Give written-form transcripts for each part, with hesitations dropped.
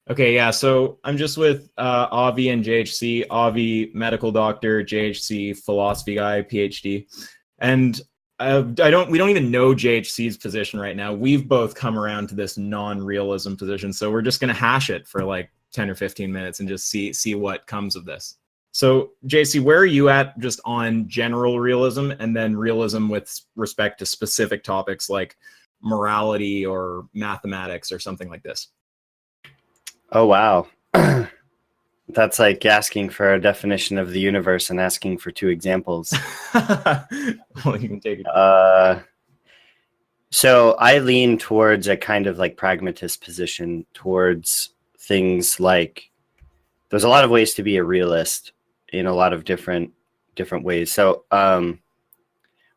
Okay, yeah. So I'm just with Avi and JHC. Avi, medical doctor; JHC, philosophy guy, PhD. And I don't. We don't even know JHC's position right now. We've both come around to this non-realism position, so we're just gonna hash it for like 10 or 15 minutes and just see what comes of this. So, JC, where are you at just on general realism and then realism with respect to specific topics like morality or mathematics or something like this? Oh, wow. That's like asking for a definition of the universe and asking for two examples. Well, you can take it. So I lean towards a kind of like pragmatist position towards things like there's a lot of ways to be a realist in a lot of different ways. So when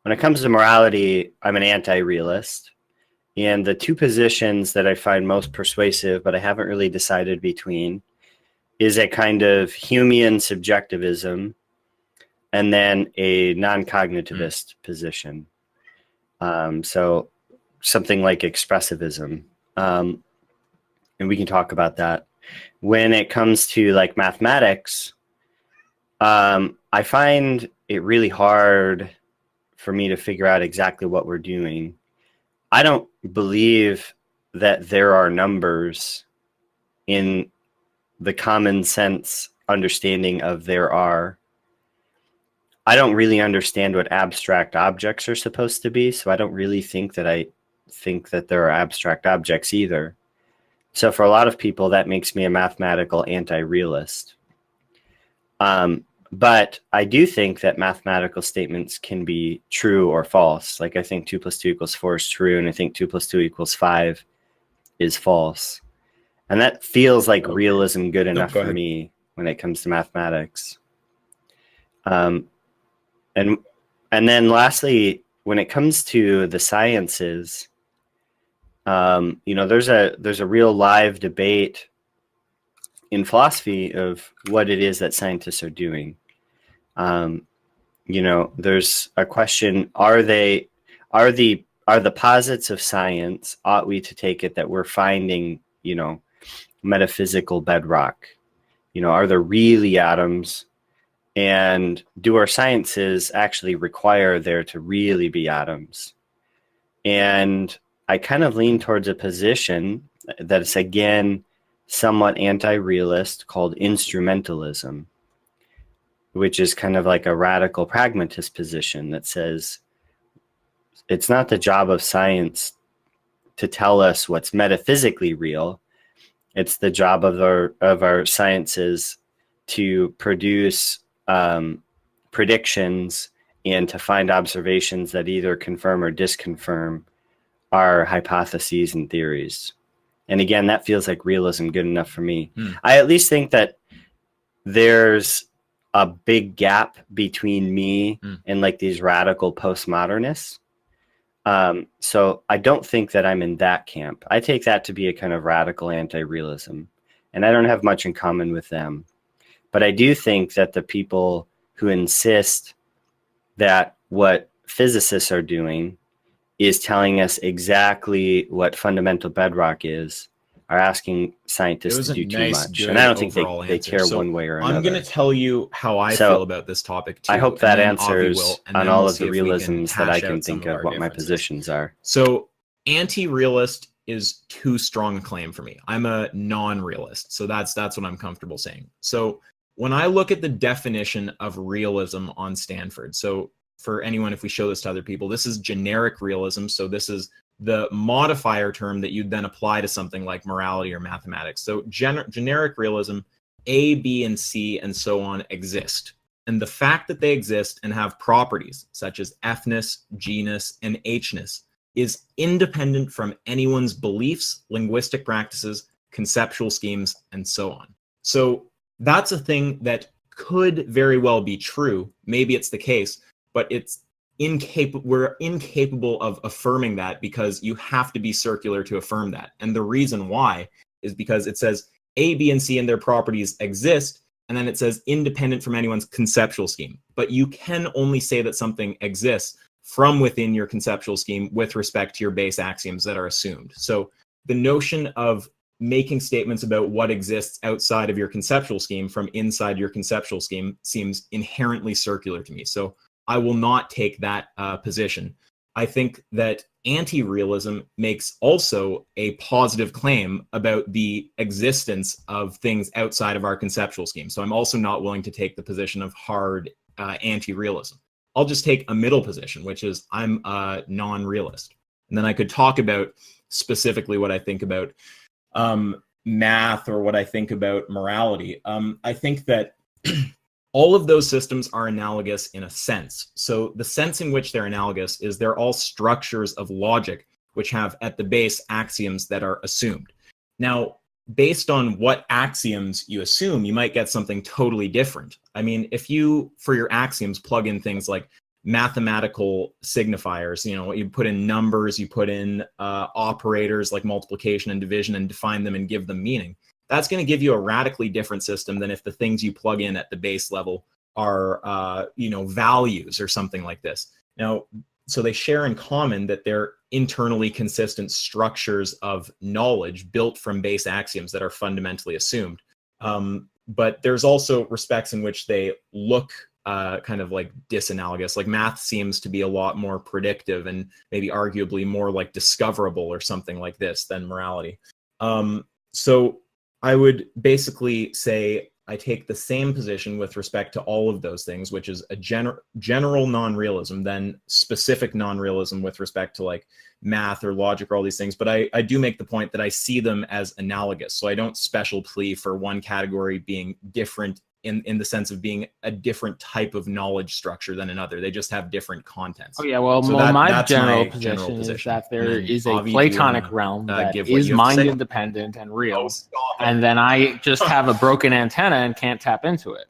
it comes to morality, I'm an anti-realist. And the two positions that I find most persuasive, but I haven't really decided between, is a kind of Humean subjectivism and then a non-cognitivist position. So something like expressivism. And we can talk about that. When it comes to like mathematics, I find it really hard for me to figure out exactly what we're doing. I don't believe that there are numbers in the common sense understanding of there are. I don't really understand what abstract objects are supposed to be, so I don't really think that there are abstract objects either. So for a lot of people, that makes me a mathematical anti-realist. But I do think that mathematical statements can be true or false. Like I think 2 + 2 = 4 is true, and I think 2 + 2 = 5 is false. And that feels like realism good enough for me when it comes to mathematics. And then lastly, when it comes to the sciences, there's a real live debate in philosophy of what it is that scientists are doing. There's a question: are the posits of science, ought we to take it that we're finding, metaphysical bedrock? Are there really atoms? And do our sciences actually require there to really be atoms? And I kind of lean towards a position that's, again, somewhat anti-realist called instrumentalism, which is kind of like a radical pragmatist position that says it's not the job of science to tell us what's metaphysically real. It's the job of our sciences to produce predictions and to find observations that either confirm or disconfirm our hypotheses and theories. And again, that feels like realism good enough for me. I at least think that there's a big gap between me and like these radical postmodernists. So I don't think that I'm in that camp. I take that to be a kind of radical anti-realism, and I don't have much in common with them. But I do think that the people who insist that what physicists are doing is telling us exactly what fundamental bedrock is are asking scientists to do too much. And I don't think they care one way or another. I'm going to tell you how I feel about this topic too. I hope that answers on all of the realisms that I can think of what my positions are. So anti-realist is too strong a claim for me. I'm a non-realist. So that's what I'm comfortable saying. So when I look at the definition of realism on Stanford, so for anyone, if we show this to other people, this is generic realism. So this is the modifier term that you'd then apply to something like morality or mathematics. So generic realism, A, B, and C, and so on exist. And the fact that they exist and have properties such as F-ness, G-ness, and H-ness is independent from anyone's beliefs, linguistic practices, conceptual schemes, and so on. So that's a thing that could very well be true. Maybe it's the case, but we're incapable of affirming that because you have to be circular to affirm that. And the reason why is because it says A, B, and C and their properties exist, and then it says independent from anyone's conceptual scheme. But you can only say that something exists from within your conceptual scheme with respect to your base axioms that are assumed. So the notion of making statements about what exists outside of your conceptual scheme from inside your conceptual scheme seems inherently circular to me. So I will not take that position. I think that anti-realism makes also a positive claim about the existence of things outside of our conceptual scheme. So I'm also not willing to take the position of hard anti-realism. I'll just take a middle position, which is I'm a non-realist. And then I could talk about specifically what I think about math or what I think about morality. I think that all of those systems are analogous in a sense. So the sense in which they're analogous is they're all structures of logic which have at the base axioms that are assumed. Now, based on what axioms you assume, you might get something totally different. I mean, if you, for your axioms, plug in things like mathematical signifiers, you put in numbers, you put in operators like multiplication and division and define them and give them meaning, that's going to give you a radically different system than if the things you plug in at the base level are, values or something like this. Now, so they share in common that they're internally consistent structures of knowledge built from base axioms that are fundamentally assumed. But there's also respects in which they look kind of like disanalogous. Like math seems to be a lot more predictive and maybe arguably more like discoverable or something like this than morality. So I would basically say I take the same position with respect to all of those things, which is a general non-realism, then specific non-realism with respect to like math or logic or all these things. But I do make the point that I see them as analogous. So I don't special plea for one category being different in the sense of being a different type of knowledge structure than another. They just have different contents. Oh yeah, well, so my general position is that there is a Platonic realm that is mind independent and real, and then I just have a broken antenna and can't tap into it.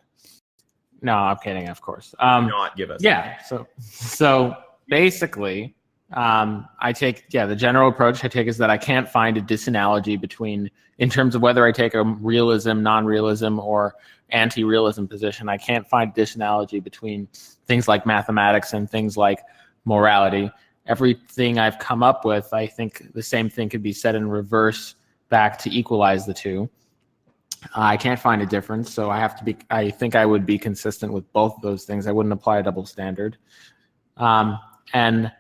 No, I'm kidding, of course. Not give us. Yeah, so basically, I take the general approach I take is that I can't find a disanalogy between, in terms of whether I take a realism, non-realism, or anti-realism position. I can't find disanalogy between things like mathematics and things like morality. Everything I've come up with, I think the same thing could be said in reverse back to equalize the two. I can't find a difference, so I think I would be consistent with both of those things. I wouldn't apply a double standard. And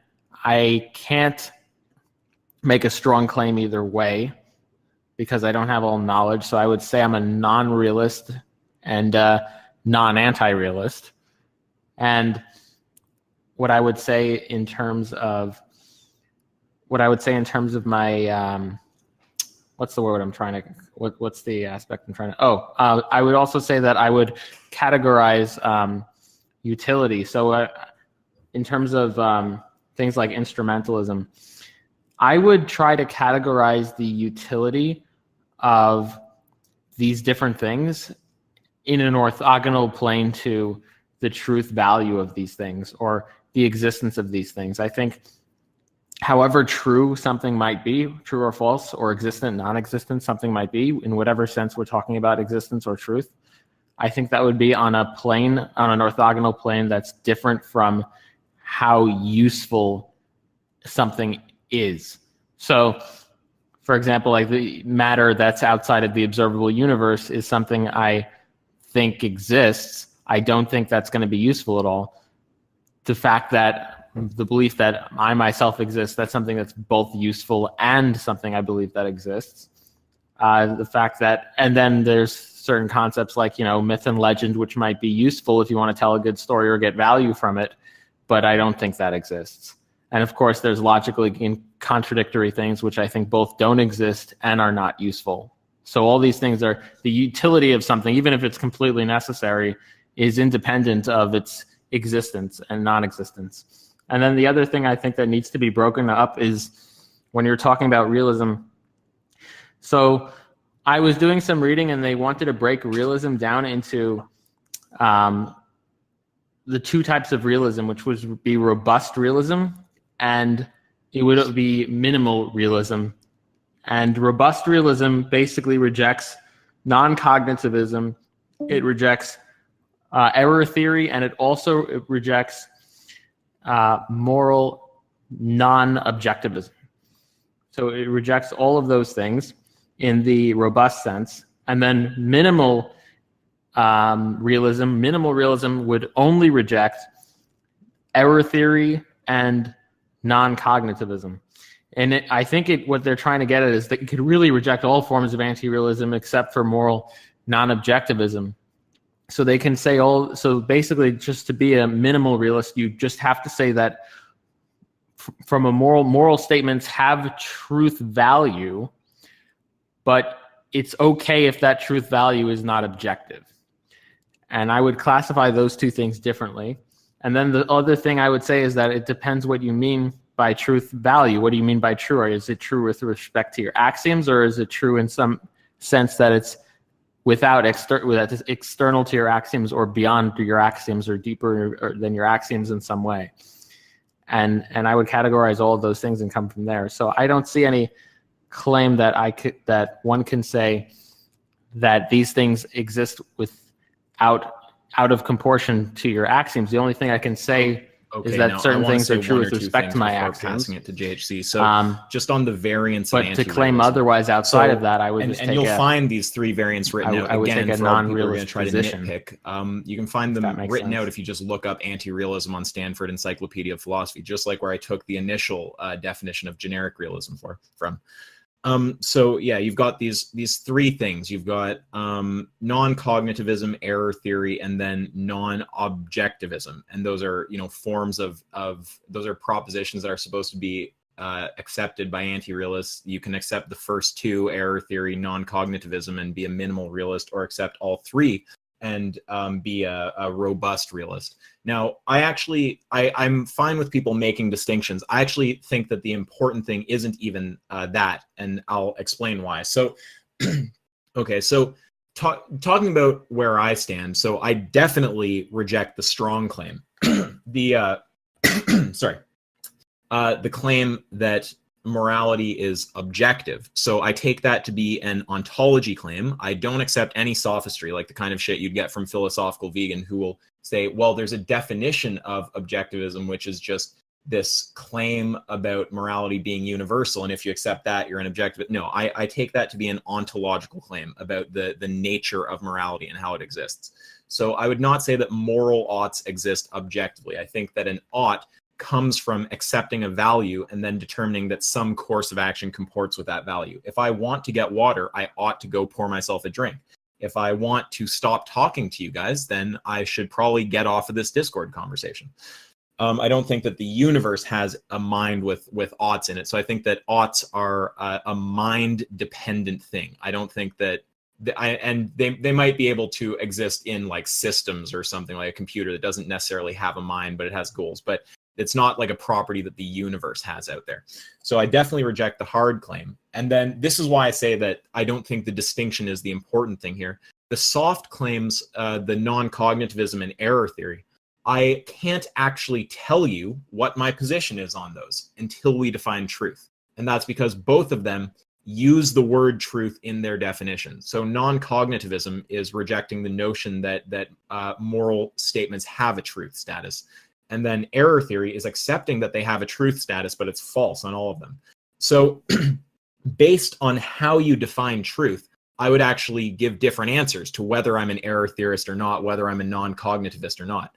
I can't make a strong claim either way because I don't have all knowledge. So I would say I'm a non-realist and non-anti-realist. And what I would say in terms of my what's the word I'm trying to what's the aspect I'm trying to I would also say that I would categorize utility. So in terms of things like instrumentalism, I would try to categorize the utility of these different things in an orthogonal plane to the truth value of these things or the existence of these things. I think however true something might be, true or false, or existent, non-existent, something might be, in whatever sense we're talking about existence or truth, I think that would be on a plane, on an orthogonal plane that's different from how useful something is. So, for example, like the matter that's outside of the observable universe is something I think exists. I don't think that's going to be useful at all. The belief that I myself exist, that's something that's both useful and something I believe that exists. The fact that, and then there's certain concepts like, myth and legend, which might be useful if you want to tell a good story or get value from it, but I don't think that exists. And of course, there's logically contradictory things, which I think both don't exist and are not useful. So all these things are, the utility of something, even if it's completely necessary, is independent of its existence and non-existence. And then the other thing I think that needs to be broken up is when you're talking about realism. So I was doing some reading and they wanted to break realism down into the two types of realism, which would be robust realism and it would be minimal realism. And robust realism basically rejects non-cognitivism, it rejects error theory, and it also rejects moral non-objectivism. So it rejects all of those things. in the robust sense, and then minimal realism. Minimal realism would only reject error theory and non-cognitivism. And I think what they're trying to get at is that you could really reject all forms of anti-realism except for moral non-objectivism. So they can say so basically, just to be a minimal realist, you just have to say that from a moral statements have truth value, but it's okay if that truth value is not objective. And I would classify those two things differently. And then the other thing I would say is that it depends what you mean by truth value. What do you mean by true? Or is it true with respect to your axioms, or is it true in some sense that it's without external to your axioms, or beyond your axioms, or deeper than your axioms in some way? And I would categorize all of those things and come from there. So I don't see any claim that one can say that these things exist out of proportion to your axioms. The only thing I can say is that certain things are true with respect to my axioms. Passing it to JHC. So just on the variance, but to claim otherwise outside of that, I would just and you'll find these three variants written out. I would again, take a for all people who are going to non-realist try to position. nitpick. You can find them written sense. out if you just look up anti-realism on Stanford Encyclopedia of Philosophy, just like where I took the initial definition of generic realism from. So yeah, you've got these three things. You've got non-cognitivism, error theory, and then non-objectivism. And those are, forms of those are propositions that are supposed to be accepted by anti-realists. You can accept the first two, error theory, non-cognitivism, and be a minimal realist, or accept all three and be a robust realist. Now, I'm fine with people making distinctions. I actually think that the important thing isn't even that, and I'll explain why. So, okay, so talking about where I stand, so I definitely reject the strong claim. The claim that morality is objective. So I take that to be an ontology claim. I don't accept any sophistry, like the kind of shit you'd get from philosophical vegan who will say, well, there's a definition of objectivism, which is just this claim about morality being universal. And if you accept that, you're an objective. No, I take that to be an ontological claim about the nature of morality and how it exists. So I would not say that moral oughts exist objectively. I think that an ought comes from accepting a value and then determining that some course of action comports with that value. If I want to get water, I ought to go pour myself a drink. If I want to stop talking to you guys, then I should probably get off of this Discord conversation. I don't think that the universe has a mind with oughts in it. So I think that oughts are a mind-dependent thing. I don't think that they might be able to exist in like systems or something, like a computer that doesn't necessarily have a mind, but it has goals. But it's not like a property that the universe has out there. So I definitely reject the hard claim. And then this is why I say that I don't think the distinction is the important thing here. The soft claims, the non-cognitivism and error theory, I can't actually tell you what my position is on those until we define truth. And that's because both of them use the word truth in their definition. So non-cognitivism is rejecting the notion that moral statements have a truth status. And then error theory is accepting that they have a truth status, but it's false on all of them. So based on how you define truth, I would actually give different answers to whether I'm an error theorist or not, whether I'm a non-cognitivist or not.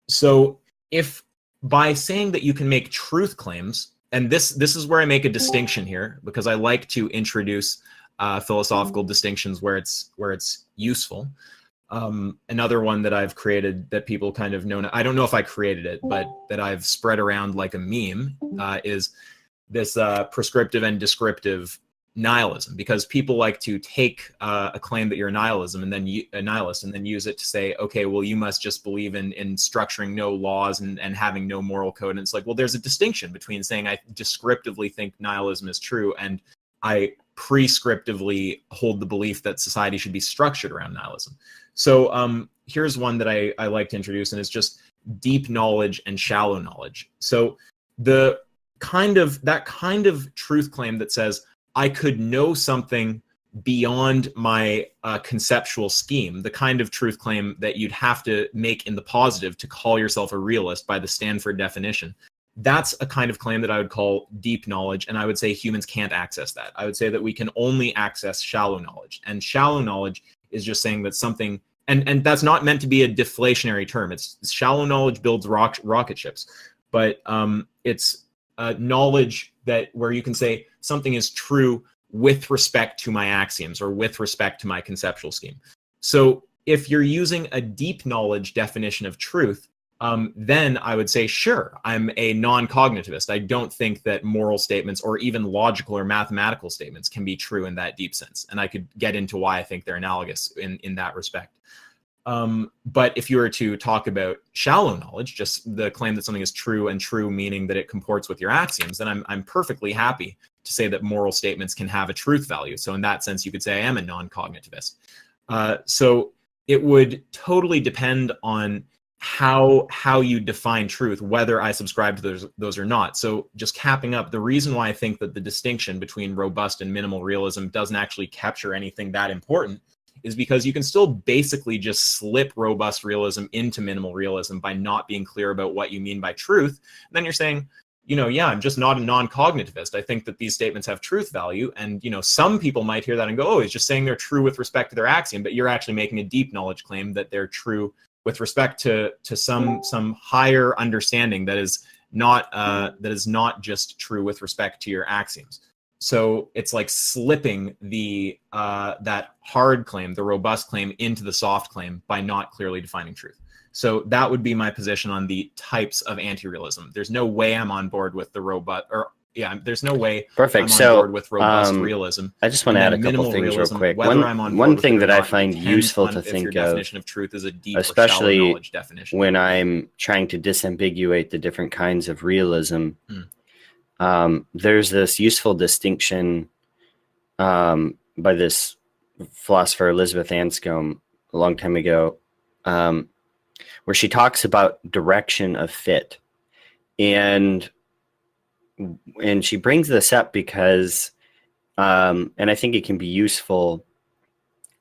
So if by saying that you can make truth claims, and this is where I make a distinction here, because I like to introduce philosophical distinctions where it's useful. Another one that I've created that people kind of know, I don't know if I created it, but that I've spread around like a meme, is this prescriptive and descriptive nihilism, because people like to take a claim that you're a nihilist and then use it to say, okay, well, you must just believe in structuring no laws and having no moral code. And it's like, well, there's a distinction between saying I descriptively think nihilism is true and I prescriptively hold the belief that society should be structured around nihilism. So here's one that I like to introduce, and it's just deep knowledge and shallow knowledge. So that kind of truth claim that says I could know something beyond my conceptual scheme, the kind of truth claim that you'd have to make in the positive to call yourself a realist by the Stanford definition. that's a kind of claim that I would call deep knowledge, and I would say humans can't access that. I would say that we can only access shallow knowledge, and shallow knowledge is just saying that something, and that's not meant to be a deflationary term. It's shallow knowledge builds rocket ships, but it's knowledge that where you can say something is true with respect to my axioms or with respect to my conceptual scheme. So if you're using a deep knowledge definition of truth, then I would say, sure, I'm a non-cognitivist. I don't think that moral statements or even logical or mathematical statements can be true in that deep sense. And I could get into why I think they're analogous in that respect. But if you were to talk about shallow knowledge, just the claim that something is true, and true meaning that it comports with your axioms, then I'm perfectly happy to say that moral statements can have a truth value. So in that sense, you could say I am a non-cognitivist. So it would totally depend on how you define truth, whether I subscribe to those or not. So just capping up, the reason why I think that the distinction between robust and minimal realism doesn't actually capture anything that important is because you can still basically just slip robust realism into minimal realism by not being clear about what you mean by truth. And then you're saying, yeah, I'm just not a non-cognitivist. I think that these statements have truth value. And, some people might hear that and go, oh, he's just saying they're true with respect to their axiom, but you're actually making a deep knowledge claim that they're true with respect to some higher understanding that is not just true with respect to your axioms. So it's like slipping that hard claim, the robust claim, into the soft claim by not clearly defining truth. So that would be my position on the types of anti-realism. There's no way I'm on board with the robust, there's no way Perfect. I'm on board with robust realism. I just want to add a couple things real quick. One thing that I find useful to think of, definition of truth is a deep especially or shallow knowledge definition. When I'm trying to disambiguate the different kinds of realism, there's this useful distinction by this philosopher Elizabeth Anscombe a long time ago, where she talks about direction of fit. And she brings this up because, and I think it can be useful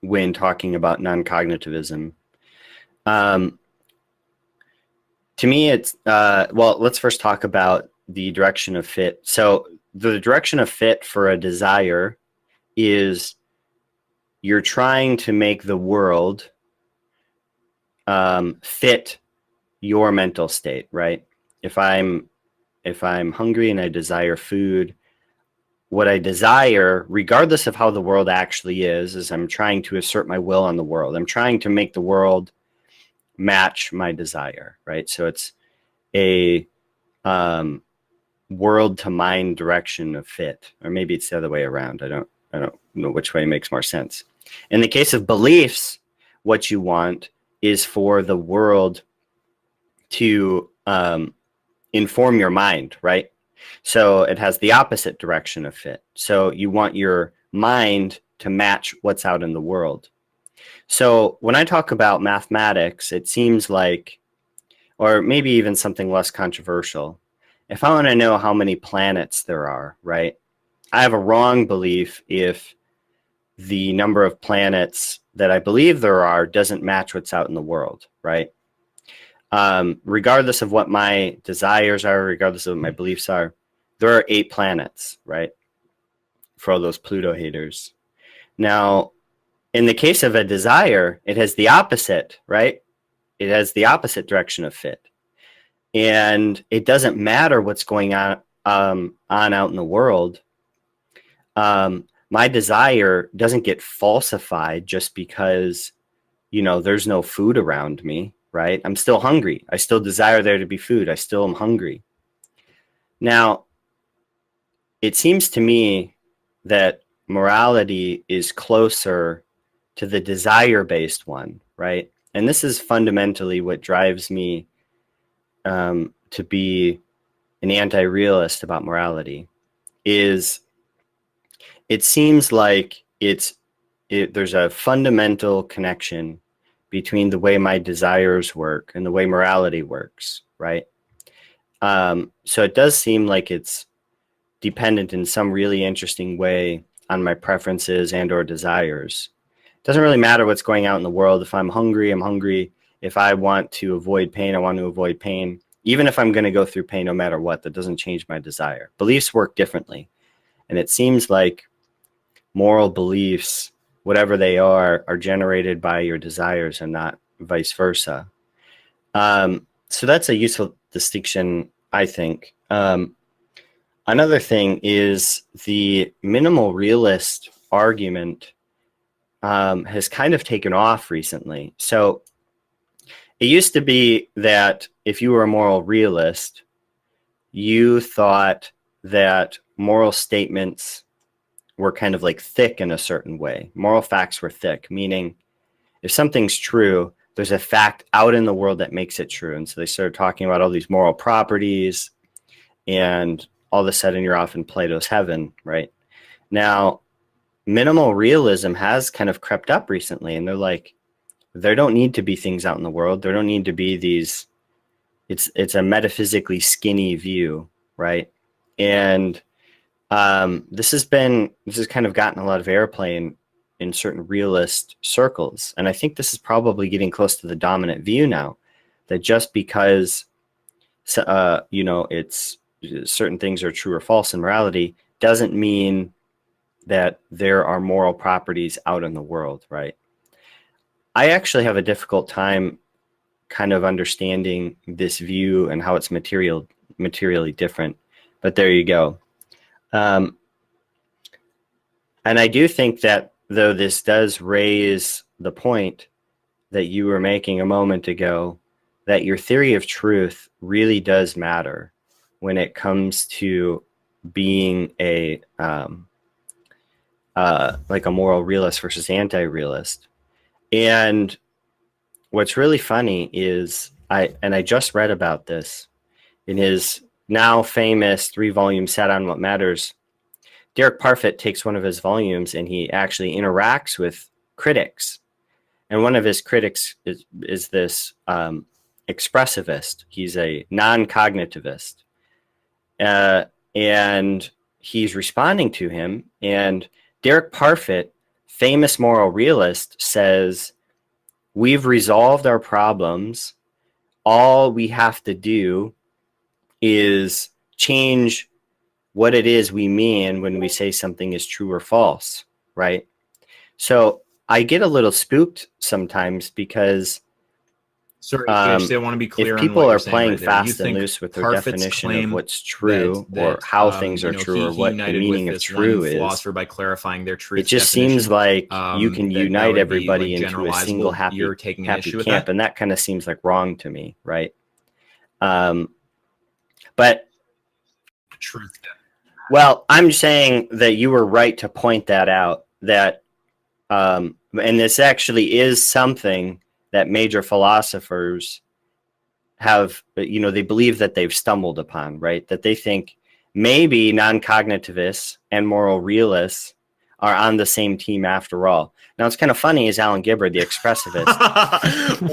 when talking about non-cognitivism. To me, it's, let's first talk about the direction of fit. So the direction of fit for a desire is you're trying to make the world fit your mental state, right? If I'm hungry and I desire food, what I desire, regardless of how the world actually is I'm trying to assert my will on the world. I'm trying to make the world match my desire, right? So it's a world to mind direction of fit, or maybe it's the other way around. I don't know which way makes more sense. In the case of beliefs, what you want is for the world to inform your mind, right? So it has the opposite direction of fit. So you want your mind to match what's out in the world. So when I talk about mathematics, it seems like, or maybe even something less controversial, if I want to know how many planets there are, right? I have a wrong belief if the number of planets that I believe there are doesn't match what's out in the world, right? Regardless of what my desires are, regardless of what my beliefs are, there are 8 planets, right? For all those Pluto haters. Now, in the case of a desire, it has the opposite, right? It has the opposite direction of fit. And it doesn't matter what's going on out in the world. My desire doesn't get falsified just because, there's no food around me, right? I'm still hungry. I still desire there to be food. I still am hungry. Now, it seems to me that morality is closer to the desire-based one, right? And this is fundamentally what drives me to be an anti-realist about morality, is it seems like there's a fundamental connection between the way my desires work and the way morality works, right? So it does seem like it's dependent in some really interesting way on my preferences and or desires. It doesn't really matter what's going out in the world. If I'm hungry, I'm hungry. If I want to avoid pain, I want to avoid pain. Even if I'm going to go through pain no matter what, that doesn't change my desire. Beliefs work differently. And it seems like moral beliefs, whatever they are generated by your desires and not vice versa. So that's a useful distinction, I think. Another thing is the minimal realist argument has kind of taken off recently. So it used to be that if you were a moral realist, you thought that moral statements were kind of like thick in a certain way. Moral facts were thick, meaning if something's true, there's a fact out in the world that makes it true. And so they started talking about all these moral properties, and all of a sudden you're off in Plato's heaven, right? Now, minimal realism has kind of crept up recently, and they're like, there don't need to be things out in the world. There don't need to be these, it's a metaphysically skinny view, right? And this has kind of gotten a lot of airplay in certain realist circles. And I think this is probably getting close to the dominant view now, that just because, it's certain things are true or false in morality doesn't mean that there are moral properties out in the world, right? I actually have a difficult time kind of understanding this view and how it's materially different, but there you go. And I do think that, though, this does raise the point that you were making a moment ago, that your theory of truth really does matter when it comes to being a like a moral realist versus anti-realist. And what's really funny is I just read about this in his now famous 3-volume set on what matters. Derek Parfit takes one of his volumes and he actually interacts with critics. And one of his critics is this expressivist. He's a non-cognitivist. And he's responding to him. And Derek Parfit, famous moral realist, says, we've resolved our problems. All we have to do is change what it is we mean when we say something is true or false, right? So I get a little spooked sometimes because sorry, I want to be clear. If people on what are you're saying playing right there. fast You and think loose with their Parfit's definition of claim what's true or how things are true or what the united meaning with of this true one is, philosopher by clarifying their truth it just definition, seems like you can that unite would be, everybody like, into a single generalizable. You're happy taking an issue with camp, that? and that kind of seems like wrong to me, right? But Truth. well, I'm saying that you were right to point that out, that and this actually is something that major philosophers have, they believe that they've stumbled upon, right? That they think maybe non-cognitivists and moral realists are on the same team after all. Now, it's kind of funny is Alan Gibbard, the expressivist.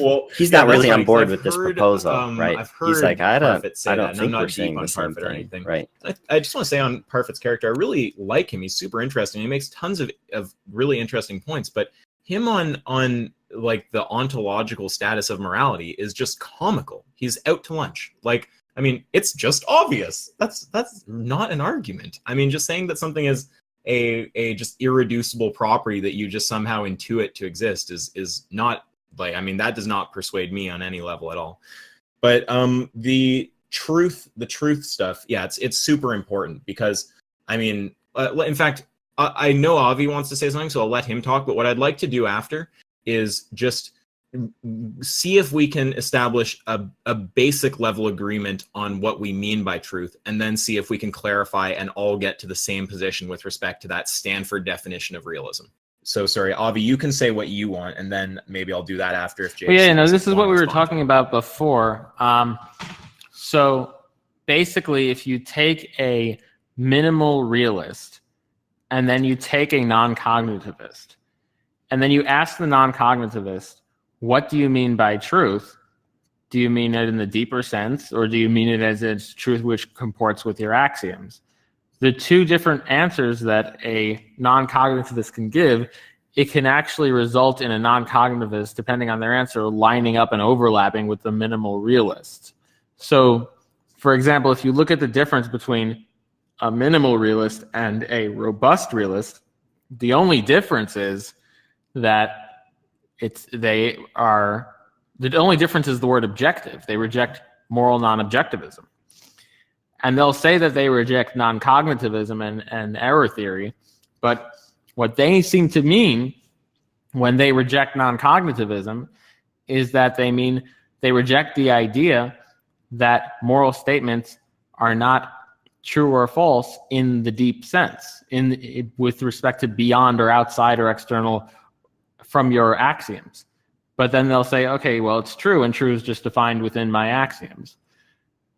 Well, he's not really on board I've with this heard, proposal, right? I've heard He's like, I don't and think I'm we're not saying deep on the same Parfit or thing, anything. right? I just want to say on Parfit's character, I really like him. He's super interesting. He makes tons of really interesting points, but him on like the ontological status of morality is just comical. He's out to lunch. Like, I mean, it's just obvious. That's not an argument. I mean, just saying that something is a just irreducible property that you just somehow intuit to exist is not, like, I mean, that does not persuade me on any level at all. But the truth stuff, yeah, it's super important because, I mean, in fact, I know Avi wants to say something, so I'll let him talk. But what I'd like to do after is just see if we can establish a basic level agreement on what we mean by truth, and then see if we can clarify and all get to the same position with respect to that Stanford definition of realism. So sorry, Avi, you can say what you want, and then maybe I'll do that after if Jake. Well, yeah, no, this is what we were talking about before. So basically, if you take a minimal realist and then you take a non-cognitivist, and then you ask the non-cognitivist, what do you mean by truth? Do you mean it in the deeper sense, or do you mean it as it's truth which comports with your axioms? The two different answers that a non-cognitivist can give, it can actually result in a non-cognitivist, depending on their answer, lining up and overlapping with the minimal realist. So, for example, if you look at the difference between a minimal realist and a robust realist, the only difference is that the only difference is the word objective. They reject moral non-objectivism. And they'll say that they reject non-cognitivism and error theory, but what they seem to mean when they reject non-cognitivism is that they mean they reject the idea that moral statements are not true or false in the deep sense, with respect to beyond or outside or external from your axioms. But then they'll say, okay, well, it's true, and true is just defined within my axioms.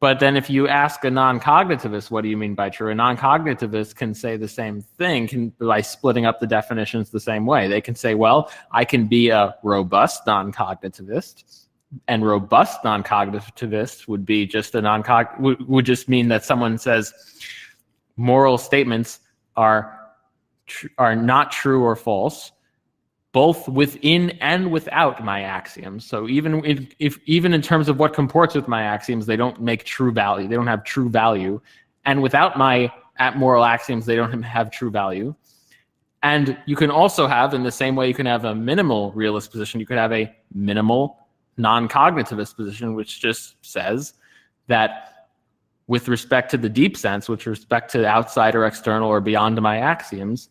But then if you ask a non-cognitivist, what do you mean by true? A non-cognitivist can say the same thing by splitting up the definitions the same way. They can say, well, I can be a robust non-cognitivist, and robust non-cognitivist would be just would just mean that someone says moral statements are not true or false, both within and without my axioms. So even in terms of what comports with my axioms, they don't make true value. They don't have true value. And without my moral axioms, they don't have true value. And you can also have, in the same way you can have a minimal realist position, you could have a minimal non-cognitivist position, which just says that with respect to the deep sense, with respect to outside or external or beyond my axioms,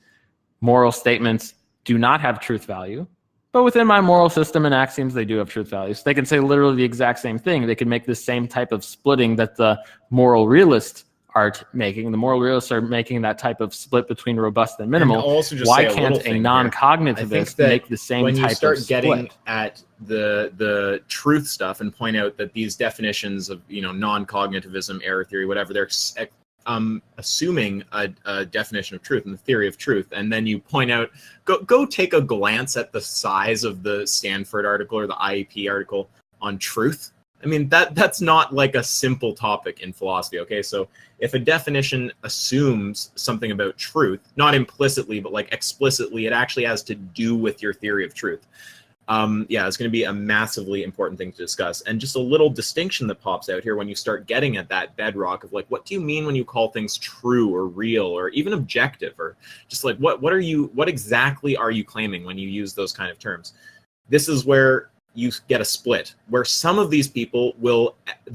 moral statements do not have truth value, but within my moral system and axioms, they do have truth value. So they can say literally the exact same thing. They can make the same type of splitting that the moral realists are making. The moral realists are making that type of split between robust and minimal. And also just why say can't a non-cognitivist make the same type of split? When you start getting at the truth stuff and point out that these definitions of non-cognitivism, error theory, whatever, they're assuming a definition of truth and the theory of truth, and then you point out, go take a glance at the size of the Stanford article or the IEP article on truth. I mean, that's not like a simple topic in philosophy, okay? So if a definition assumes something about truth, not implicitly, but like explicitly, it actually has to do with your theory of truth. It's going to be a massively important thing to discuss. And just a little distinction that pops out here when you start getting at that bedrock of like, what do you mean when you call things true or real or even objective, or just like what exactly are you claiming when you use those kind of terms? This is where you get a split, where some of these people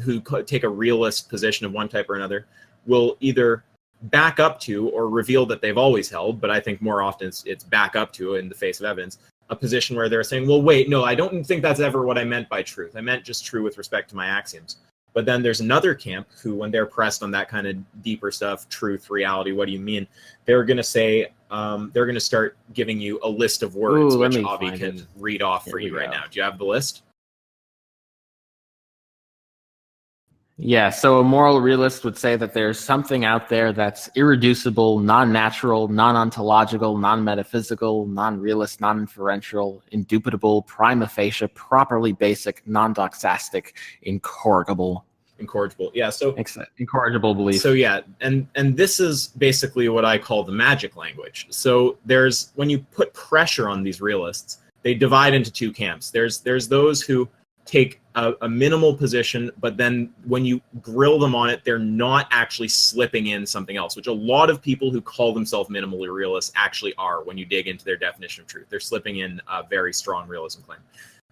who take a realist position of one type or another will either back up to or reveal that they've always held, but I think more often it's back up to in the face of evidence, a position where they're saying, well, wait, no, I don't think that's ever what I meant by truth. I meant just true with respect to my axioms. But then there's another camp who, when they're pressed on that kind of deeper stuff, truth, reality, what do you mean? They're going to say, they're going to start giving you a list of words, which Avi can read off for you right now. Do you have the list? Yeah, so a moral realist would say that there's something out there that's irreducible, non-natural, non-ontological, non-metaphysical, non-realist, non-inferential, indubitable, prima facie, properly basic, non-doxastic, incorrigible. Incorrigible, yeah. So incorrigible belief. So yeah, and this is basically what I call the magic language. So when you put pressure on these realists, they divide into two camps. There's those who take a minimal position, but then when you grill them on it, they're not actually slipping in something else, which a lot of people who call themselves minimally realists actually are when you dig into their definition of truth. They're slipping in a very strong realism claim.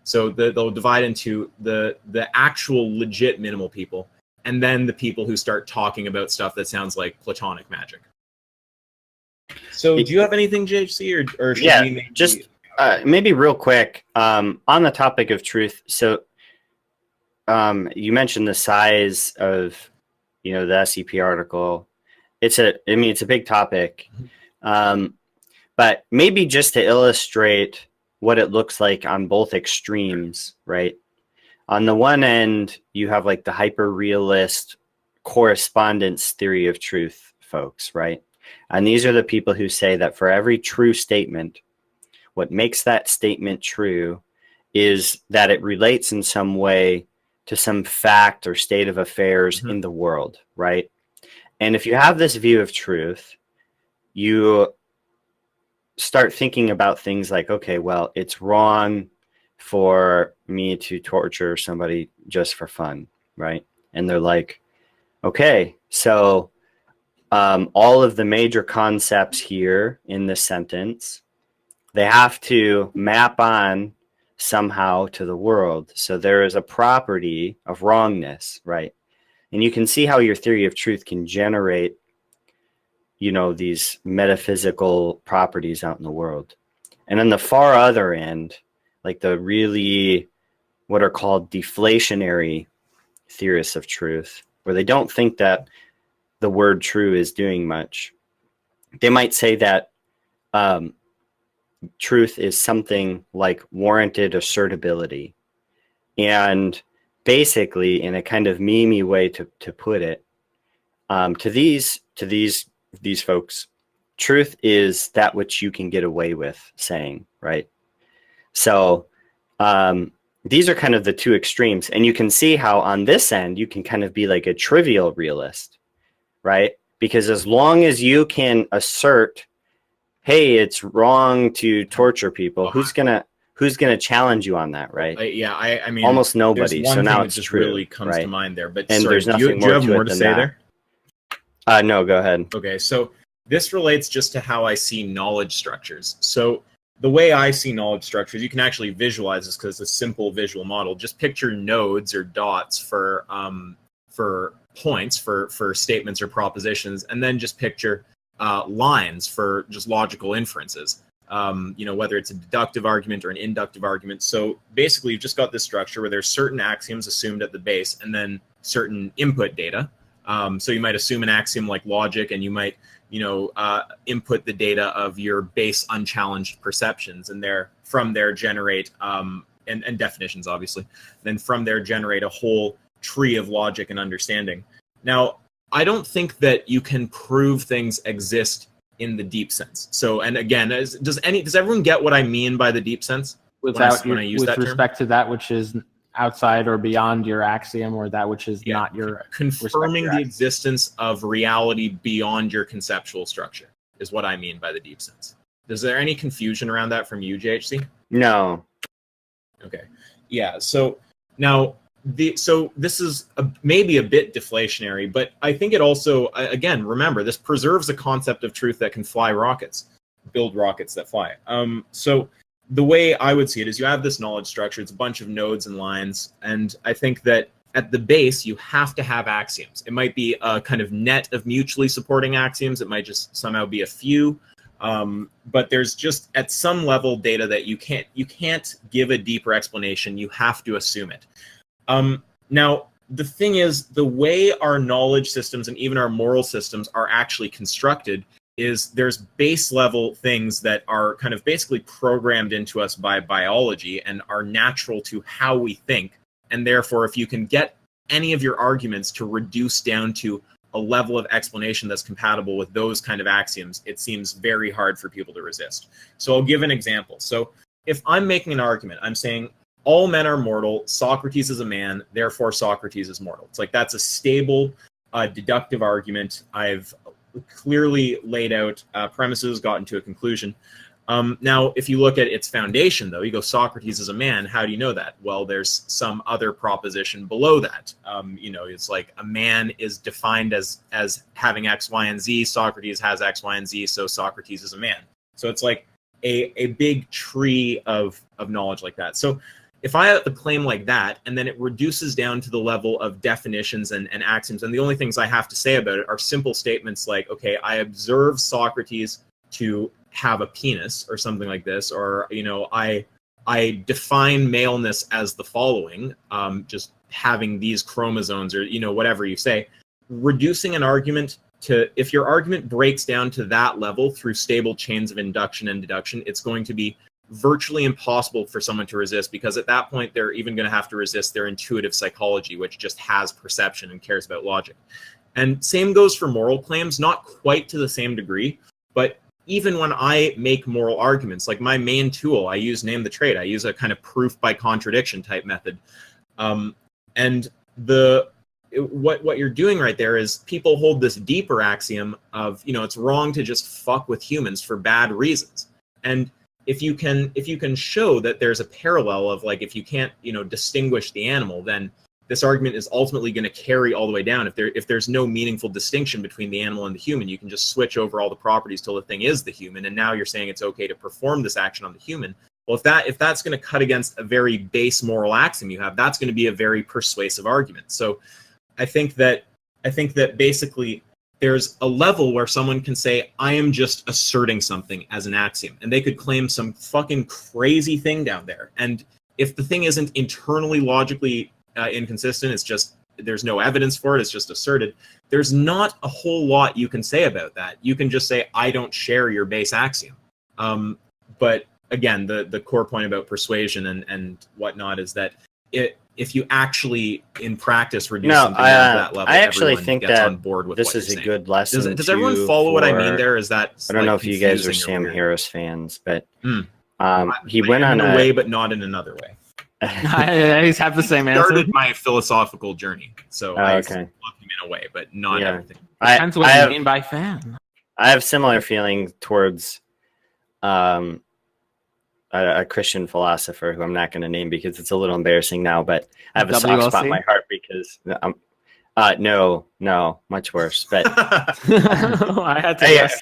So they'll divide into the actual legit minimal people, and then the people who start talking about stuff that sounds like Platonic magic. So do you have anything, JHC, or should we maybe... just maybe real quick on the topic of truth. So you mentioned the size of the SCP article. It's a big topic, but maybe just to illustrate what it looks like on both extremes, right? On the one end, you have like the hyper-realist correspondence theory of truth folks, right? And these are the people who say that for every true statement, what makes that statement true is that it relates in some way to some fact or state of affairs in the world, right? And if you have this view of truth, you start thinking about things like, okay, well, it's wrong for me to torture somebody just for fun, right? and they're like, okay, so all of the major concepts here in this sentence, they have to map on somehow to the world. So there is a property of wrongness, right? And you can see how your theory of truth can generate, you know, these metaphysical properties out in the world. And on the far other end, like the really what are called deflationary theorists of truth, where they don't think that the word true is doing much. They might say that truth is something like warranted assertability. And basically, in a kind of memey way to put it, to these folks, truth is that which you can get away with saying, right? So these are kind of the two extremes. And you can see how on this end, you can kind of be like a trivial realist, right? Because as long as you can assert, hey, it's wrong to torture people, who's gonna challenge you on that, right? I mean, almost nobody. There's one so now thing it's that just true, really comes right? to mind there. But and sorry, there's do nothing you have more more to to it say than there? No, go ahead. Okay, so this relates just to how I see knowledge structures. So the way I see knowledge structures, you can actually visualize this because it's a simple visual model. Just picture nodes or dots for points for statements or propositions, and then just picture lines for just logical inferences. Whether it's a deductive argument or an inductive argument. So basically, you've just got this structure where there's certain axioms assumed at the base, and then certain input data. So you might assume an axiom like logic, and you might input the data of your base unchallenged perceptions, and from there generate and definitions, obviously. Then from there generate a whole tree of logic and understanding. Now, I don't think that you can prove things exist in the deep sense. So, and again, does everyone get what I mean by the deep sense? With respect to that which is outside or beyond your axiom, or that which is not your confirming the existence of reality beyond your conceptual structure is what I mean by the deep sense. Is there any confusion around that from you, JHC? No. Okay. Yeah. So now so this is maybe a bit deflationary, but I think it also, again, remember, this preserves a concept of truth that can fly rockets, build rockets that fly. So the way I would see it is you have this knowledge structure. It's a bunch of nodes and lines. And I think that at the base, you have to have axioms. It might be a kind of net of mutually supporting axioms. It might just somehow be a few. But there's just at some level data that you can't give a deeper explanation. You have to assume it. Now, the thing is, the way our knowledge systems and even our moral systems are actually constructed is there's base level things that are kind of basically programmed into us by biology and are natural to how we think. And therefore, if you can get any of your arguments to reduce down to a level of explanation that's compatible with those kind of axioms, it seems very hard for people to resist. So I'll give an example. So if I'm making an argument, I'm saying all men are mortal, Socrates is a man, therefore Socrates is mortal. It's like that's a stable, deductive argument. I've clearly laid out premises, gotten to a conclusion. Now, if you look at its foundation, though, you go, Socrates is a man. How do you know that? Well, there's some other proposition below that. It's like a man is defined as having X, Y, and Z. Socrates has X, Y, and Z, so Socrates is a man. So it's like a big tree of knowledge like that. So if I have a claim like that, and then it reduces down to the level of definitions and axioms, and the only things I have to say about it are simple statements like, okay, I observe Socrates to have a penis or something like this, or, I define maleness as the following, just having these chromosomes, or, whatever you say, reducing an argument to, if your argument breaks down to that level through stable chains of induction and deduction, it's going to be virtually impossible for someone to resist, because at that point they're even going to have to resist their intuitive psychology, which just has perception and cares about logic. And same goes for moral claims, not quite to the same degree, but even when I make moral arguments, like my main tool, I use name the trait. I use a kind of proof by contradiction type method. And what you're doing right there is people hold this deeper axiom of, it's wrong to just fuck with humans for bad reasons. And if you can show that there's a parallel of, like, if you can't, distinguish the animal, then this argument is ultimately going to carry all the way down. If there's no meaningful distinction between the animal and the human, you can just switch over all the properties till the thing is the human, and now you're saying it's okay to perform this action on the human. Well, if that's going to cut against a very base moral axiom you have, that's going to be a very persuasive argument. So I think that basically there's a level where someone can say, I am just asserting something as an axiom, and they could claim some fucking crazy thing down there. And if the thing isn't internally logically inconsistent, it's just there's no evidence for it, it's just asserted, there's not a whole lot you can say about that. You can just say, I don't share your base axiom. But again, the core point about persuasion and whatnot is that if you actually in practice reduce something down to that level, I actually everyone think gets that on board with this what you're is a saying. good lesson. Does everyone follow what I mean there? Is that I don't know if you guys are confusing or Sam weird? Harris fans, but he I went am on in a a way, but not in another way. I always have the same answer. Started my philosophical journey, so I okay. love him in a way, but not Yeah. everything. Depends what you mean by fan. I have similar feeling towards a Christian philosopher who I'm not going to name because it's a little embarrassing now, but I have a soft spot in my heart because no, much worse. But I had to guess.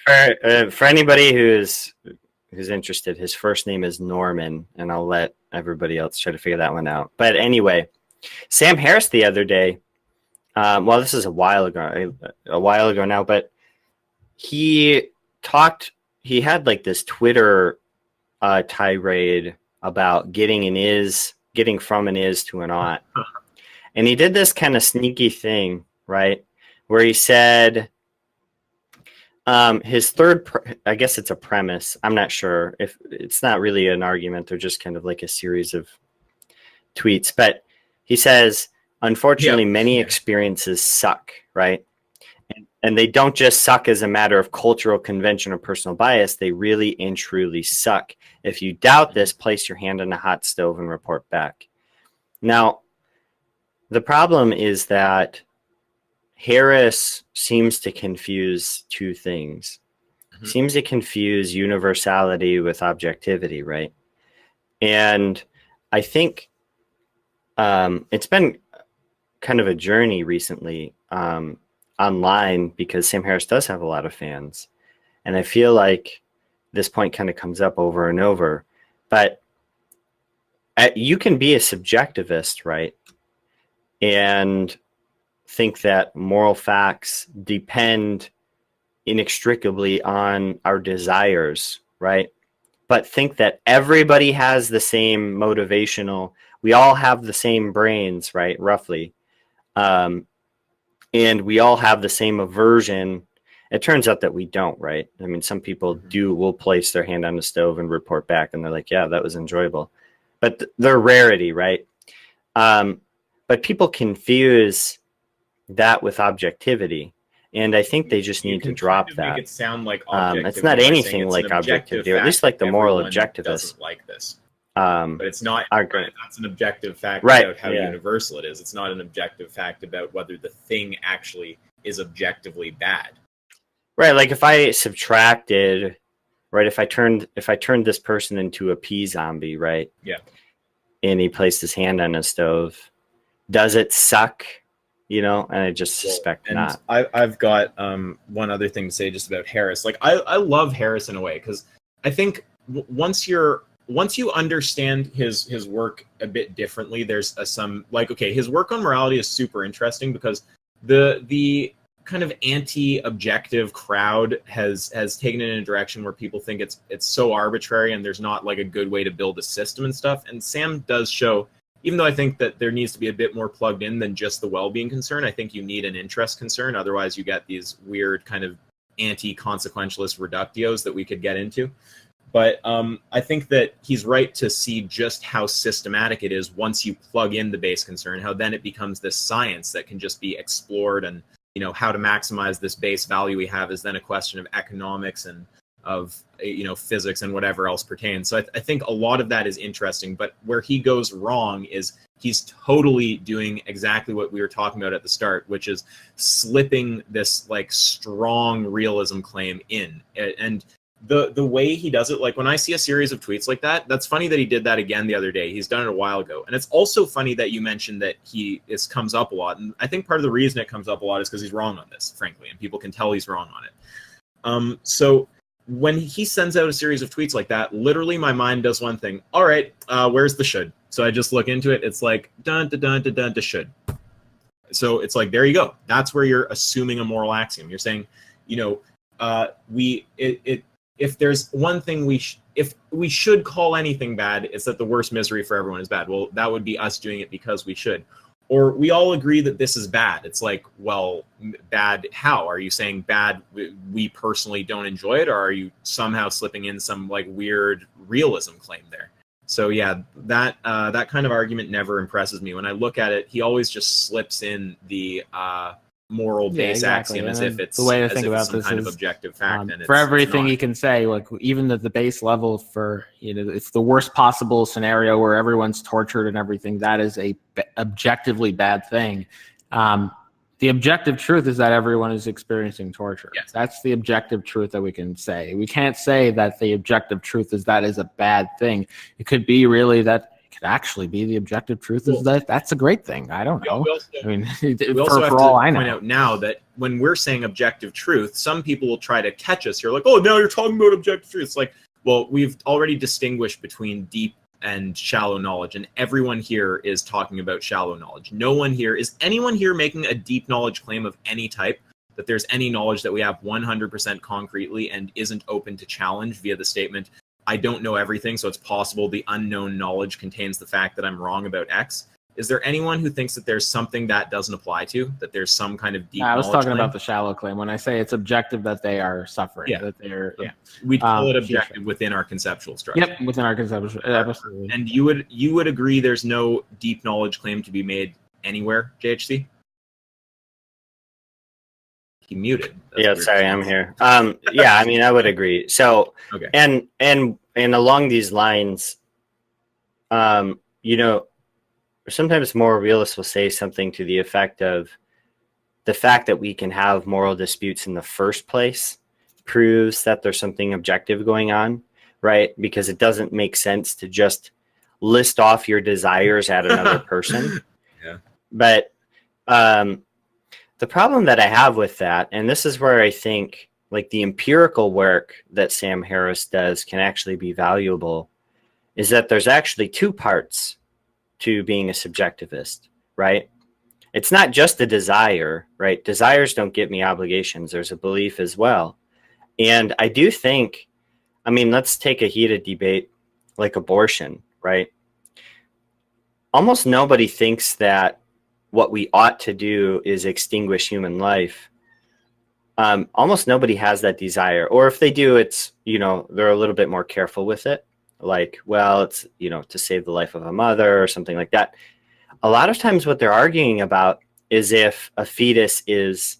for anybody who's interested, his first name is Norman, and I'll let everybody else try to figure that one out. But anyway, Sam Harris the other day, well, this is a while ago now, but he had like this Twitter tirade about getting from an is to an ought. And he did this kind of sneaky thing, right? Where he said his I guess it's a premise. I'm not sure if it's not really an argument. They're just kind of like a series of tweets. But he says, unfortunately, many experiences suck, right? And they don't just suck as a matter of cultural convention or personal bias. They really and truly suck. If you doubt this, place your hand on a hot stove and report back. Now, the problem is that Harris seems to confuse two things. Mm-hmm. Seems to confuse universality with objectivity, right? And I think it's been kind of a journey recently online because Sam Harris does have a lot of fans. And I feel like this point kind of comes up over and over. But you can be a subjectivist, right? And think that moral facts depend inextricably on our desires, right? But think that everybody has the same we all have the same brains, right? Roughly. And we all have the same aversion. It turns out that we don't, right? I mean, some people will place their hand on the stove and report back, and they're like, yeah, that was enjoyable. But they're rarity, right? But people confuse that with objectivity. And I think they just need to drop that. Make it sound like objectivity. It's not anything like objectivity, or at least like the moral objectivist. Doesn't like this. But it's not. That's an objective fact right, about how universal it is. It's not an objective fact about whether the thing actually is objectively bad. Right. Like if I subtracted, right? If I turned this person into a pea zombie, right? Yeah. And he placed his hand on a stove, does it suck? You know, and I just suspect not. I've got one other thing to say just about Harris. Like I love Harris in a way because I think once you understand his work a bit differently, there's his work on morality is super interesting because the kind of anti-objective crowd has taken it in a direction where people think it's so arbitrary and there's not like a good way to build a system and stuff. And Sam does show, even though I think that there needs to be a bit more plugged in than just the well-being concern, I think you need an interest concern. Otherwise you get these weird kind of anti-consequentialist reductios that we could get into. But I think that he's right to see just how systematic it is once you plug in the base concern, how then it becomes this science that can just be explored, and how to maximize this base value we have is then a question of economics and of physics and whatever else pertains. So I think a lot of that is interesting, but where he goes wrong is he's totally doing exactly what we were talking about at the start, which is slipping this like strong realism claim in. And the way he does it, like when I see a series of tweets like that, that's funny that he did that again the other day. He's done it a while ago. And it's also funny that you mentioned that this comes up a lot. And I think part of the reason it comes up a lot is because he's wrong on this, frankly, and people can tell he's wrong on it. So when he sends out a series of tweets like that, literally my mind does one thing. All right, where's the should? So I just look into it. It's like, dun, dun, dun, dun, dun, dun, should. So it's like, there you go. That's where you're assuming a moral axiom. You're saying, if there's one thing if we should call anything bad, it's that the worst misery for everyone is bad. Well, that would be us doing it because we should. Or we all agree that this is bad. It's like, well, bad how? Are you saying bad we personally don't enjoy it, or are you somehow slipping in some like weird realism claim there? So yeah, that kind of argument never impresses me. When I look at it, he always just slips in the moral base axiom as if it's the way to think about some this kind of is, objective fact. And for everything he can say, like even at the base level, for it's the worst possible scenario where everyone's tortured and everything. That is a objectively bad thing. The objective truth is that everyone is experiencing torture. Yes. That's the objective truth that we can say. We can't say that the objective truth is that is a bad thing. It could be really that. Could actually be the objective truth is that that's a great thing. I don't know. We also have to point out now that when we're saying objective truth, some people will try to catch us. You're like, oh, now you're talking about objective truth. It's like, well, we've already distinguished between deep and shallow knowledge, and everyone here is talking about shallow knowledge. Is anyone here making a deep knowledge claim of any type, that there's any knowledge that we have 100% concretely and isn't open to challenge via the statement, I don't know everything, so it's possible the unknown knowledge contains the fact that I'm wrong about X? Is there anyone who thinks that there's something that doesn't apply to, that there's some kind of deep knowledge? I was talking about the shallow claim. When I say it's objective that they are suffering, that they're we'd call it objective within our conceptual structure. Yep, within our conceptual, absolutely. And you would agree there's no deep knowledge claim to be made anywhere, JHC? He muted. Sorry, I'm here. Yeah, I mean, I would agree. So, okay. And along these lines, sometimes moral realists will say something to the effect of the fact that we can have moral disputes in the first place proves that there's something objective going on, right? Because it doesn't make sense to just list off your desires at another person. Yeah. But the problem that I have with that, and this is where I think like the empirical work that Sam Harris does can actually be valuable, is that there's actually two parts to being a subjectivist, right? It's not just a desire, right? Desires don't give me obligations. There's a belief as well. And I do think, I mean, let's take a heated debate like abortion, right? Almost nobody thinks that what we ought to do is extinguish human life. Almost nobody has that desire. Or if they do, it's, they're a little bit more careful with it. Like, well, it's, to save the life of a mother or something like that. A lot of times what they're arguing about is if a fetus is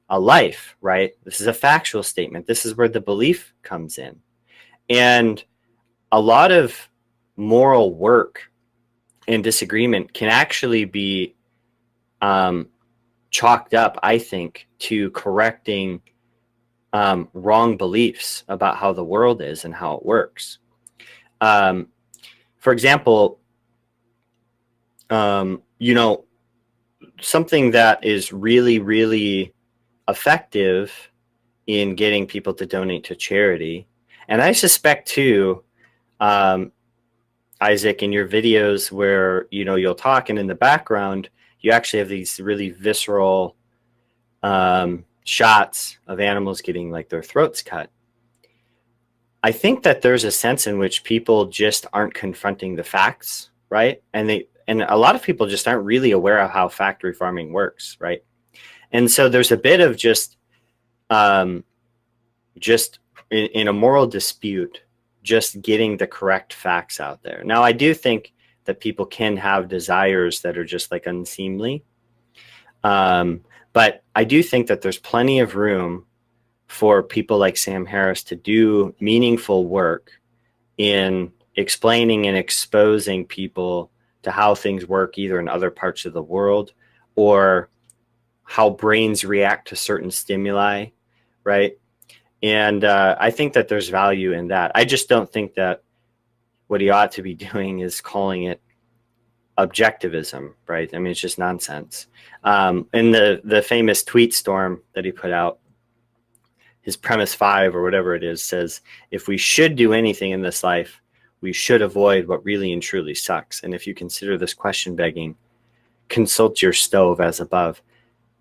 a life, right? This is a factual statement. This is where the belief comes in. And a lot of moral work and disagreement can actually be chalked up, I think, to correcting wrong beliefs about how the world is and how it works. For example, something that is really, really effective in getting people to donate to charity, and I suspect too, Isaac, in your videos where you'll talk and in the background you actually have these really visceral shots of animals getting like their throats cut. I think that there's a sense in which people just aren't confronting the facts, right? And a lot of people just aren't really aware of how factory farming works, right? And so there's a bit of just in a moral dispute, just getting the correct facts out there. Now, I do think that people can have desires that are just like unseemly. But I do think that there's plenty of room for people like Sam Harris to do meaningful work in explaining and exposing people to how things work either in other parts of the world or how brains react to certain stimuli, right? And I think that there's value in that. I just don't think that what he ought to be doing is calling it objectivism, right? I mean, it's just nonsense. In the famous tweet storm that he put out, his premise 5 or whatever it is says, if we should do anything in this life, we should avoid what really and truly sucks. And if you consider this question begging, consult your stove as above.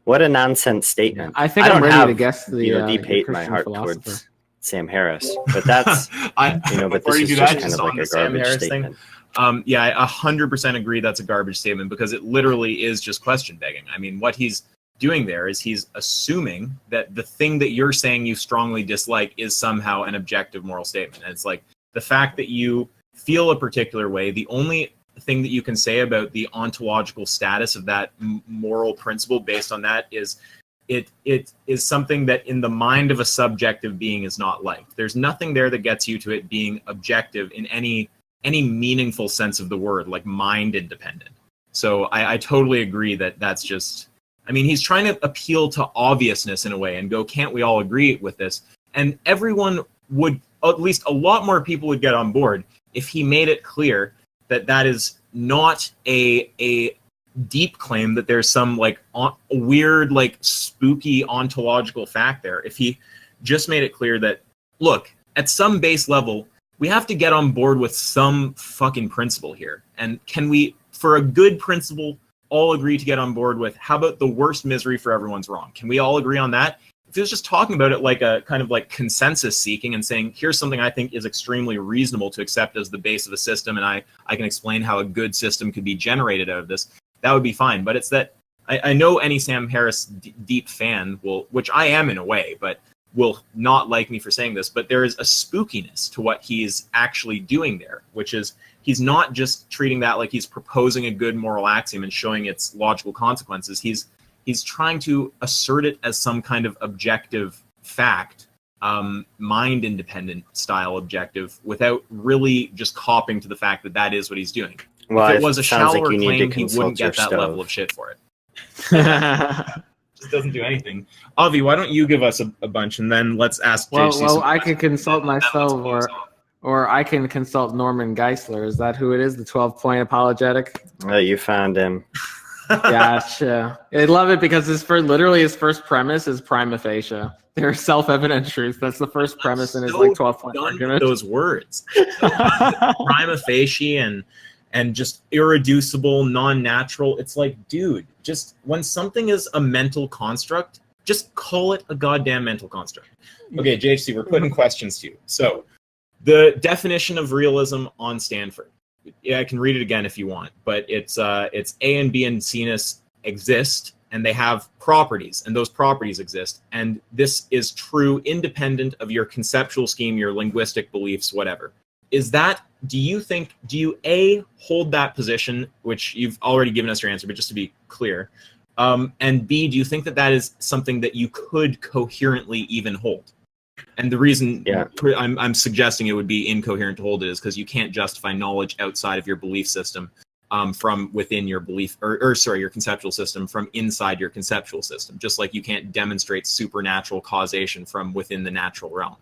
What a nonsense statement. I think I'm ready to guess the deep hate in my heart philosopher. towards Sam Harris, but that's but this is just kind of like a garbage statement. Yeah, I 100% agree that's a garbage statement because it literally is just question begging. I mean, what he's doing there is he's assuming that the thing that you're saying you strongly dislike is somehow an objective moral statement. And it's like the fact that you feel a particular way, the only thing that you can say about the ontological status of that moral principle based on that is it is something that in the mind of a subjective being is not like. There's nothing there that gets you to it being objective in any meaningful sense of the word, like mind independent. So I totally agree that that's just, I mean, he's trying to appeal to obviousness in a way and go, can't we all agree with this? And everyone would, at least a lot more people would get on board if he made it clear that that is not a deep claim, that there's some like weird, like spooky ontological fact there. If he just made it clear that, look, at some base level, we have to get on board with some fucking principle here. And can we, for a good principle, all agree to get on board with, how about the worst misery for everyone's wrong? Can we all agree on that? If he was just talking about it like a kind of like consensus seeking and saying, here's something I think is extremely reasonable to accept as the base of a system, and I can explain how a good system could be generated out of this, that would be fine. But it's that I know any Sam Harris deep fan will, which I am in a way, but will not like me for saying this, but there is a spookiness to what he's actually doing there, which is he's not just treating that like he's proposing a good moral axiom and showing its logical consequences. He's trying to assert it as some kind of objective fact, mind independent style objective, without really just copping to the fact that that is what he's doing. Well, if it was a shallower like claim, he wouldn't get that level of shit for it. Just doesn't do anything. Avi, why don't you give us a bunch, and then let's ask JC. Well, I can consult myself, or I can consult Norman Geisler. Is that who it is? The 12-point apologetic. Oh, you found him. Gotcha. I love it because his first premise is prima facie. They're self-evident truth. That's the first premise in his like 12-point argument. Those words, prima facie and just irreducible, non-natural. It's like, dude, just when something is a mental construct, just call it a goddamn mental construct. Okay, JHC, we're putting questions to you. So, the definition of realism on Stanford. Yeah, I can read it again if you want, but it's A and B and C-ness exist, and they have properties, and those properties exist, and this is true independent of your conceptual scheme, your linguistic beliefs, whatever. Is that, do you A, hold that position, which you've already given us your answer, but just to be clear, and B, do you think that that is something that you could coherently even hold? And the reason I'm suggesting it would be incoherent to hold it is because you can't justify knowledge outside of your belief system from within your belief, your conceptual system from inside your conceptual system, just like you can't demonstrate supernatural causation from within the natural realm.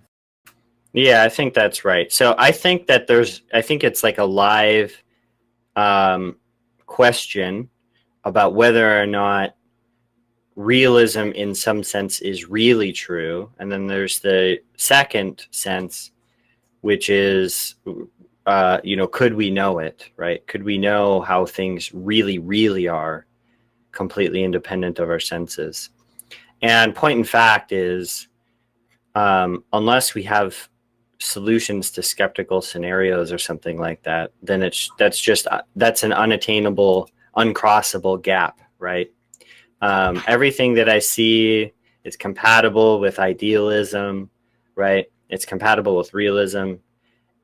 Yeah, I think that's right. So I think that it's like a live question about whether or not realism in some sense is really true. And then there's the second sense, which is, could we know it, right? Could we know how things really, really are completely independent of our senses? And point in fact is, unless we have solutions to skeptical scenarios or something like that, then that's an unattainable, uncrossable gap, right? Everything that I see is compatible with idealism, right? It's compatible with realism.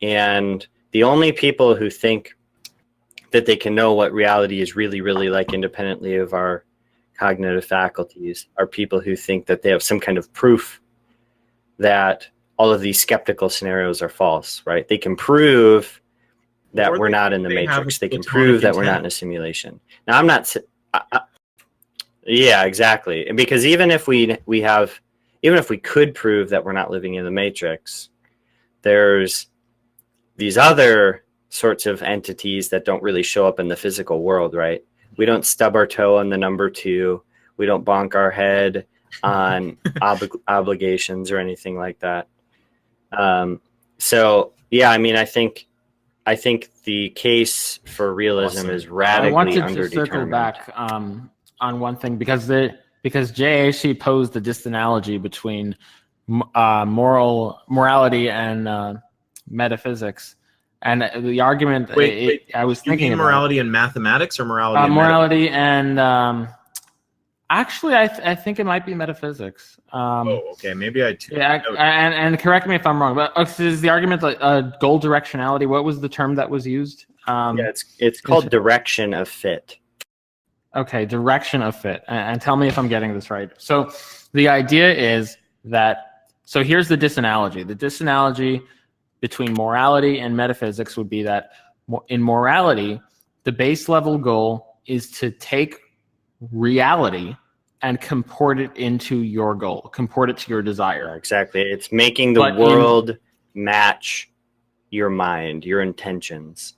And the only people who think that they can know what reality is really, really like independently of our cognitive faculties are people who think that they have some kind of proof that all of these skeptical scenarios are false, right? They can prove that we're not in the matrix. They can prove that we're not in a simulation. Now, I'm not... yeah, exactly. And because even if we have even if we could prove that we're not living in the Matrix, there's these other sorts of entities that don't really show up in the physical world, right? We don't stub our toe on the number 2. We don't bonk our head on obligations or anything like that. So yeah, I mean, I think the case for realism is radically I wanted to underdetermined. circle back on one thing because Jay actually posed the disanalogy between morality and metaphysics, and the argument. I was thinking you mean morality and mathematics or morality? And morality and actually, I think it might be metaphysics. Okay, maybe I too. Yeah, and correct me if I'm wrong, but is the argument like goal directionality? What was the term that was used? Yeah, it's called direction of fit. Okay, direction of fit. And tell me if I'm getting this right. So the idea is that, so here's the disanalogy. The disanalogy between morality and metaphysics would be that in morality, the base level goal is to take reality and comport it into your goal, comport it to your desire. Exactly. It's making the world match your mind, your intentions.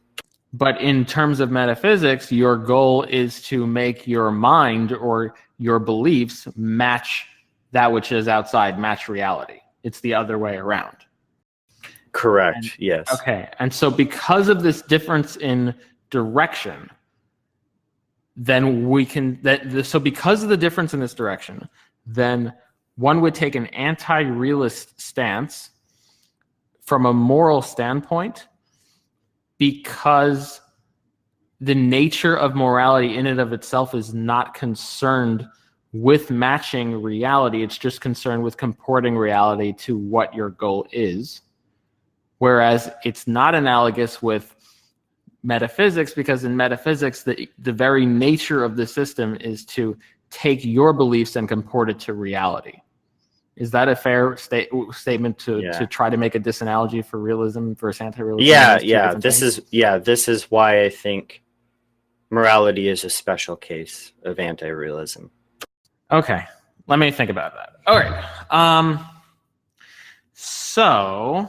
But in terms of metaphysics, your goal is to make your mind or your beliefs match that which is outside, match reality. It's the other way around. Correct. Yes. Okay. And so because of this difference in direction, then we can, so because of the difference in this direction, then one would take an anti-realist stance from a moral standpoint, because the nature of morality in and of itself is not concerned with matching reality. It's just concerned with comporting reality to what your goal is. Whereas it's not analogous with metaphysics, because in metaphysics, the very nature of the system is to take your beliefs and comport it to reality. Is that a fair statement to try to make a disanalogy for realism versus anti-realism? Yeah. This is why I think morality is a special case of anti-realism. Okay, let me think about that. All right. So.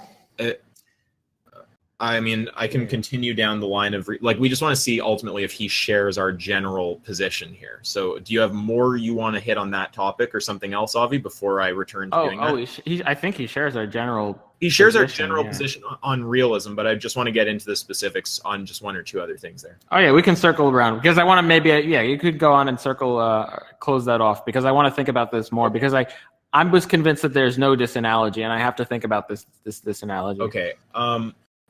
I mean, I can continue down the line of we just want to see ultimately if he shares our general position here. So, do you have more you want to hit on that topic or something else, Avi, before I return to doing that? I think he shares our general. He shares our general position on realism, but I just want to get into the specifics on just one or two other things there. Oh yeah, we can circle around because I want to you could go on and close that off because I want to think about this more because I was convinced that there's no disanalogy and I have to think about this analogy. Okay.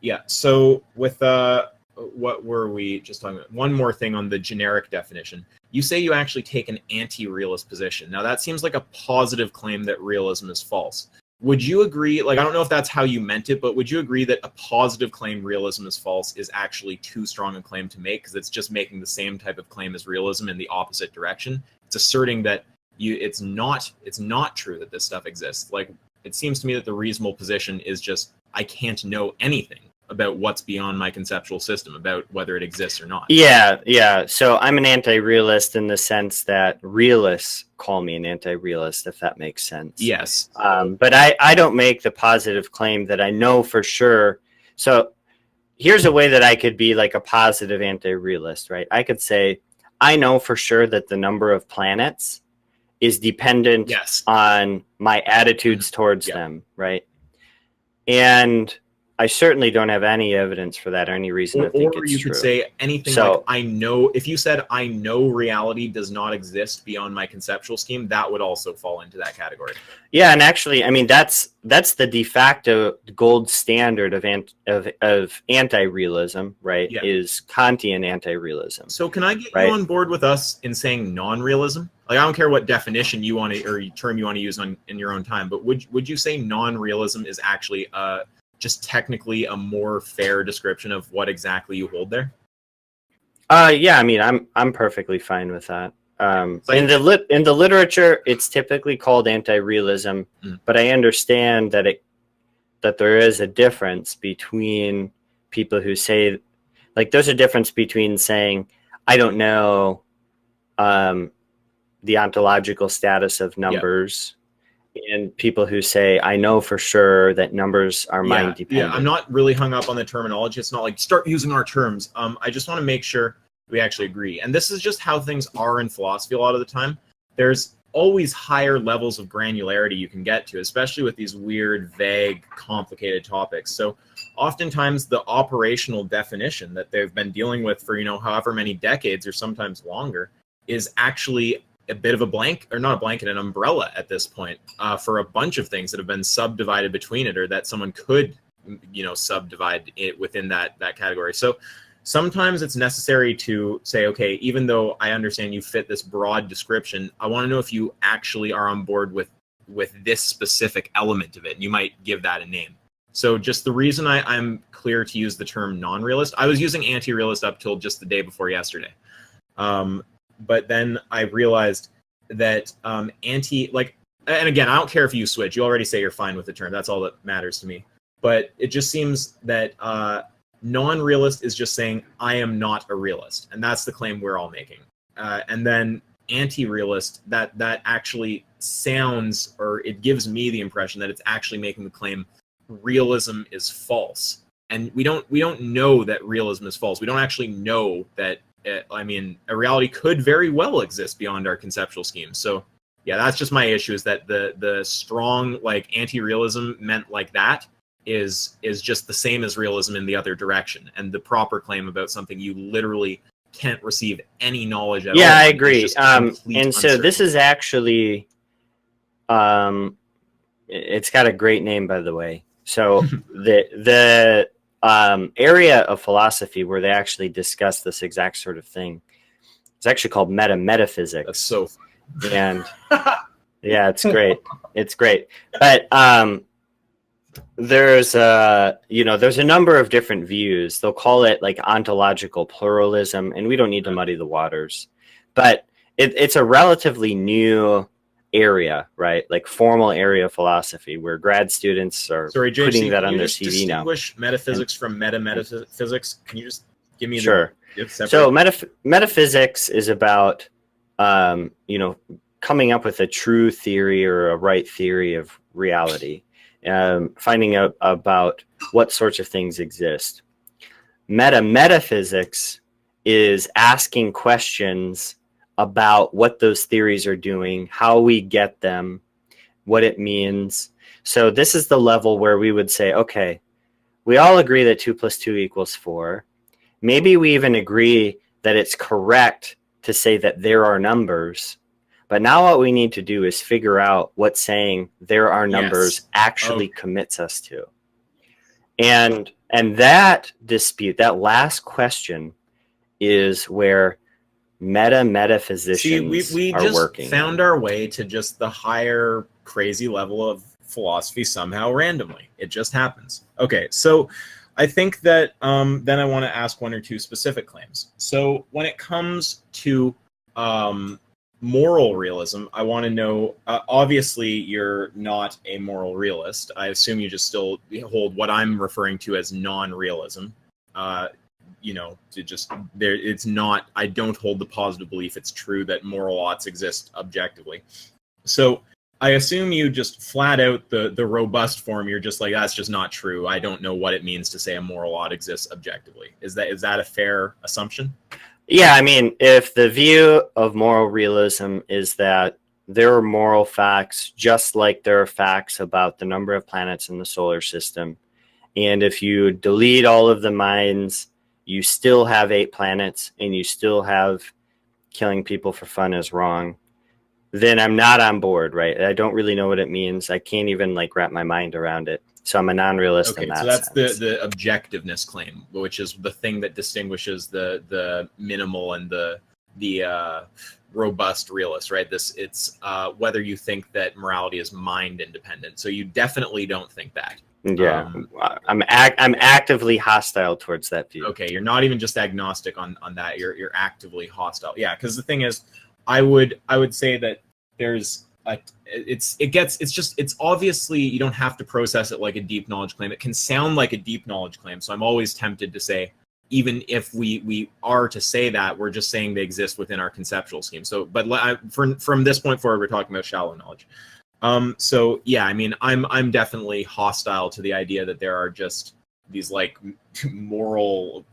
Yeah, so with what were we just talking about? One more thing on the generic definition. You say you actually take an anti-realist position. Now, that seems like a positive claim that realism is false. Would you agree, I don't know if that's how you meant it, but would you agree that a positive claim realism is false is actually too strong a claim to make because it's just making the same type of claim as realism in the opposite direction? It's asserting that it's not true that this stuff exists. It seems to me that the reasonable position is just, I can't know anything about what's beyond my conceptual system, about whether it exists or not. Yeah. So I'm an anti-realist in the sense that realists call me an anti-realist, if that makes sense. Yes. But I don't make the positive claim that I know for sure. So here's a way that I could be like a positive anti-realist, right? I could say, I know for sure that the number of planets is dependent on my attitudes towards them, right? And I certainly don't have any evidence for that or any reason to think it's true. Or you could say anything like, I know, if you said, I know reality does not exist beyond my conceptual scheme, that would also fall into that category. Yeah, and actually, I mean, that's the de facto gold standard of anti-realism, right? Yeah. Is Kantian anti-realism. So can I get you on board with us in saying non-realism? I don't care what definition you want to, or term you want to use in your own time, but would you say non-realism is actually just technically a more fair description of what exactly you hold there? Yeah, I mean, I'm perfectly fine with that. In the literature, it's typically called anti-realism, but I understand that there is a difference between people who say, there's a difference between saying, I don't know the ontological status of numbers, and people who say, I know for sure that numbers are mind dependent. Yeah, I'm not really hung up on the terminology. It's not like start using our terms. I just want to make sure we actually agree. And this is just how things are in philosophy a lot of the time. There's always higher levels of granularity you can get to, especially with these weird, vague, complicated topics. So oftentimes the operational definition that they've been dealing with for, however many decades or sometimes longer is actually a bit of a blank, or not a blanket, an umbrella at this point for a bunch of things that have been subdivided between it, or that someone could, subdivide it within that category. So sometimes it's necessary to say, okay, even though I understand you fit this broad description, I want to know if you actually are on board with this specific element of it. And you might give that a name. So just the reason I'm clear to use the term non-realist, I was using anti-realist up till just the day before yesterday. But then I realized that and again, I don't care if you switch. You already say you're fine with the term. That's all that matters to me. But it just seems that non-realist is just saying, I am not a realist. And that's the claim we're all making. And then anti-realist, that actually sounds, or it gives me the impression that it's actually making the claim realism is false. And we don't know that realism is false. We don't actually know that a reality could very well exist beyond our conceptual scheme. So yeah, that's just my issue, is that the strong anti-realism meant like that is just the same as realism in the other direction. And the proper claim about something you literally can't receive any knowledge at all. Yeah, I agree. And so this is actually, it's got a great name, by the way. So the area of philosophy where they actually discuss this exact sort of thing is actually called metaphysics. That's so funny. And yeah, it's great. It's great. But there's a number of different views. They'll call it ontological pluralism, and we don't need to muddy the waters. But it's a relatively new area, right? Formal area of philosophy where grad students are putting that on their CV now. Distinguish metaphysics from metaphysics. Can you just give me sure? So metaphysics is about coming up with a true theory or a right theory of reality, finding out about what sorts of things exist. Metaphysics is asking questions about what those theories are doing, how we get them, what it means. So this is the level where we would say, okay, we all agree that 2 + 2 = 4. Maybe we even agree that it's correct to say that there are numbers. But now what we need to do is figure out what saying there are numbers actually commits us to. And that dispute, that last question, is where metaphysicians we are just working. Found our way to just the higher crazy level of philosophy somehow randomly. It just happens. Okay, so I think that then I want to ask one or two specific claims. So when it comes to moral realism, I want to know, obviously you're not a moral realist. I assume you just still hold what I'm referring to as non-realism. It's not, I don't hold the positive belief it's true that moral oughts exist objectively. So I assume you just flat out the robust form, you're just like, that's just not true. I don't know what it means to say a moral ought exists objectively. Is that a fair assumption? Yeah, I mean, if the view of moral realism is that there are moral facts just like there are facts about the number of planets in the solar system, and if you delete all of the minds, you still have 8 planets, and you still have killing people for fun is wrong, then I'm not on board, right? I don't really know what it means. I can't even wrap my mind around it. So I'm a non-realist in that so that's sense. the objectiveness claim, which is the thing that distinguishes the minimal and the robust realist, right? It's whether you think that morality is mind independent. So you definitely don't think that. Yeah, I'm actively hostile towards that view. Okay, you're not even just agnostic on that. You're actively hostile. Yeah, because the thing is, I would say that there's it's obviously you don't have to process it like a deep knowledge claim. It can sound like a deep knowledge claim. So I'm always tempted to say, even if we are to say that, we're just saying they exist within our conceptual scheme. So, but from this point forward, we're talking about shallow knowledge. So yeah, I mean, I'm definitely hostile to the idea that there are just these like moral,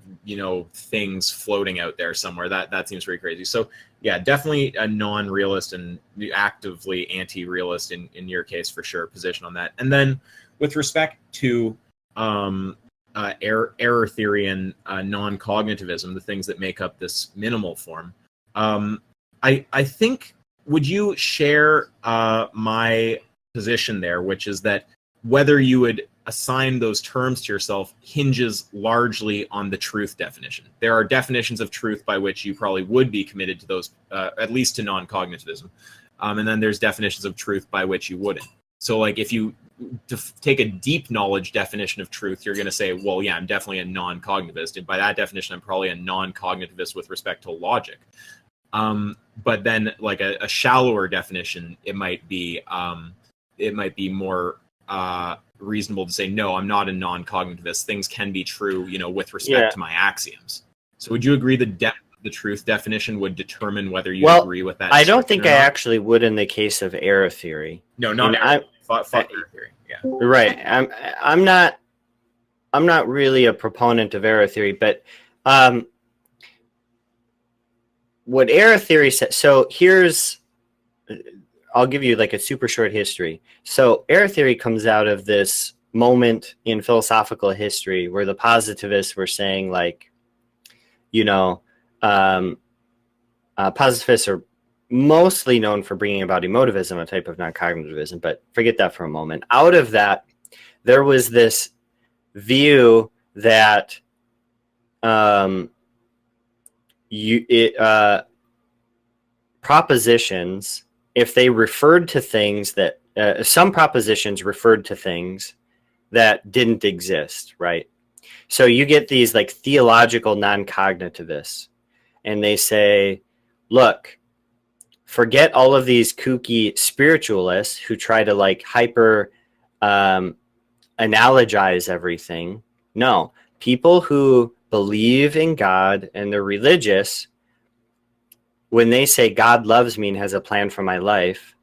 things floating out there somewhere. That seems pretty crazy. So yeah, definitely a non-realist and actively anti-realist in your case for sure position on that. And then with respect to error theory and non-cognitivism, the things that make up this minimal form, I think, would you share my position there, which is that whether you would assign those terms to yourself hinges largely on the truth definition. There are definitions of truth by which you probably would be committed to those, at least to non-cognitivism. And then there's definitions of truth by which you wouldn't. So like if you take a deep knowledge definition of truth, you're going to say, well, yeah, I'm definitely a non-cognitivist. And by that definition, I'm probably a non-cognitivist with respect to logic. But then like a shallower definition, it might be more reasonable to say, no, I'm not a non-cognitivist. Things can be true, with respect to my axioms. So would you agree the depth of the truth definition would determine whether you agree with that? I don't think I actually would in the case of error theory. No, not error theory. Yeah. Right. I'm not really a proponent of error theory, but what error theory says, so I'll give you like a super short history. So error theory comes out of this moment in philosophical history where the positivists were saying like, positivists are mostly known for bringing about emotivism, a type of non-cognitivism, but forget that for a moment. Out of that, there was this view that propositions, if they referred to things that some propositions referred to things that didn't exist, right? So you get these like theological non-cognitivists, and they say, look, forget all of these kooky spiritualists who try to like hyper analogize everything. No, people who believe in God and they're religious, when they say God loves me and has a plan for my life,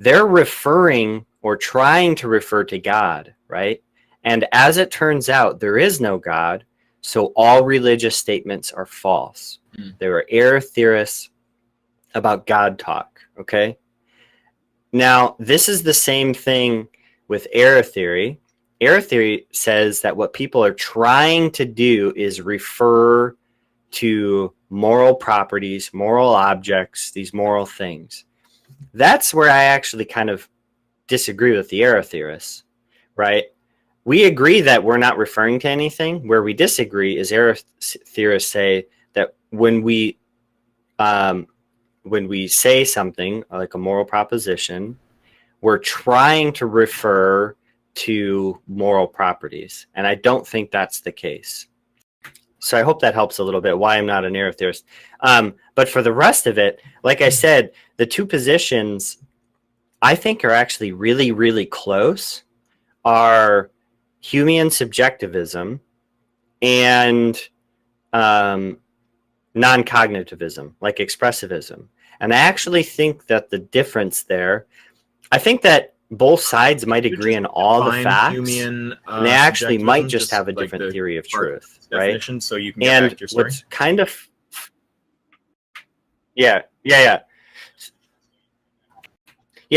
they're referring or trying to refer to God, right? And as it turns out, there is no God, so all religious statements are false. There are error theorists about God talk, okay? Now, this is the same thing with error theory. Error theory says that what people are trying to do is refer to moral properties, moral objects, these moral things. That's where I actually kind of disagree with the error theorists, right? We agree that we're not referring to anything. Where we disagree is error theorists say that when we say something like a moral proposition, we're trying to refer to moral properties. And I don't think that's the case. So I hope that helps a little bit why I'm not an error theorist. But for the rest of it, like I said, the two positions I think are actually really, really close are Humean subjectivism and non-cognitivism, like expressivism. And I actually think that the difference there, I think that both sides might agree on all the facts, and they actually might just have a different theory of truth, right? So you can get back to your story. What's kind of, yeah.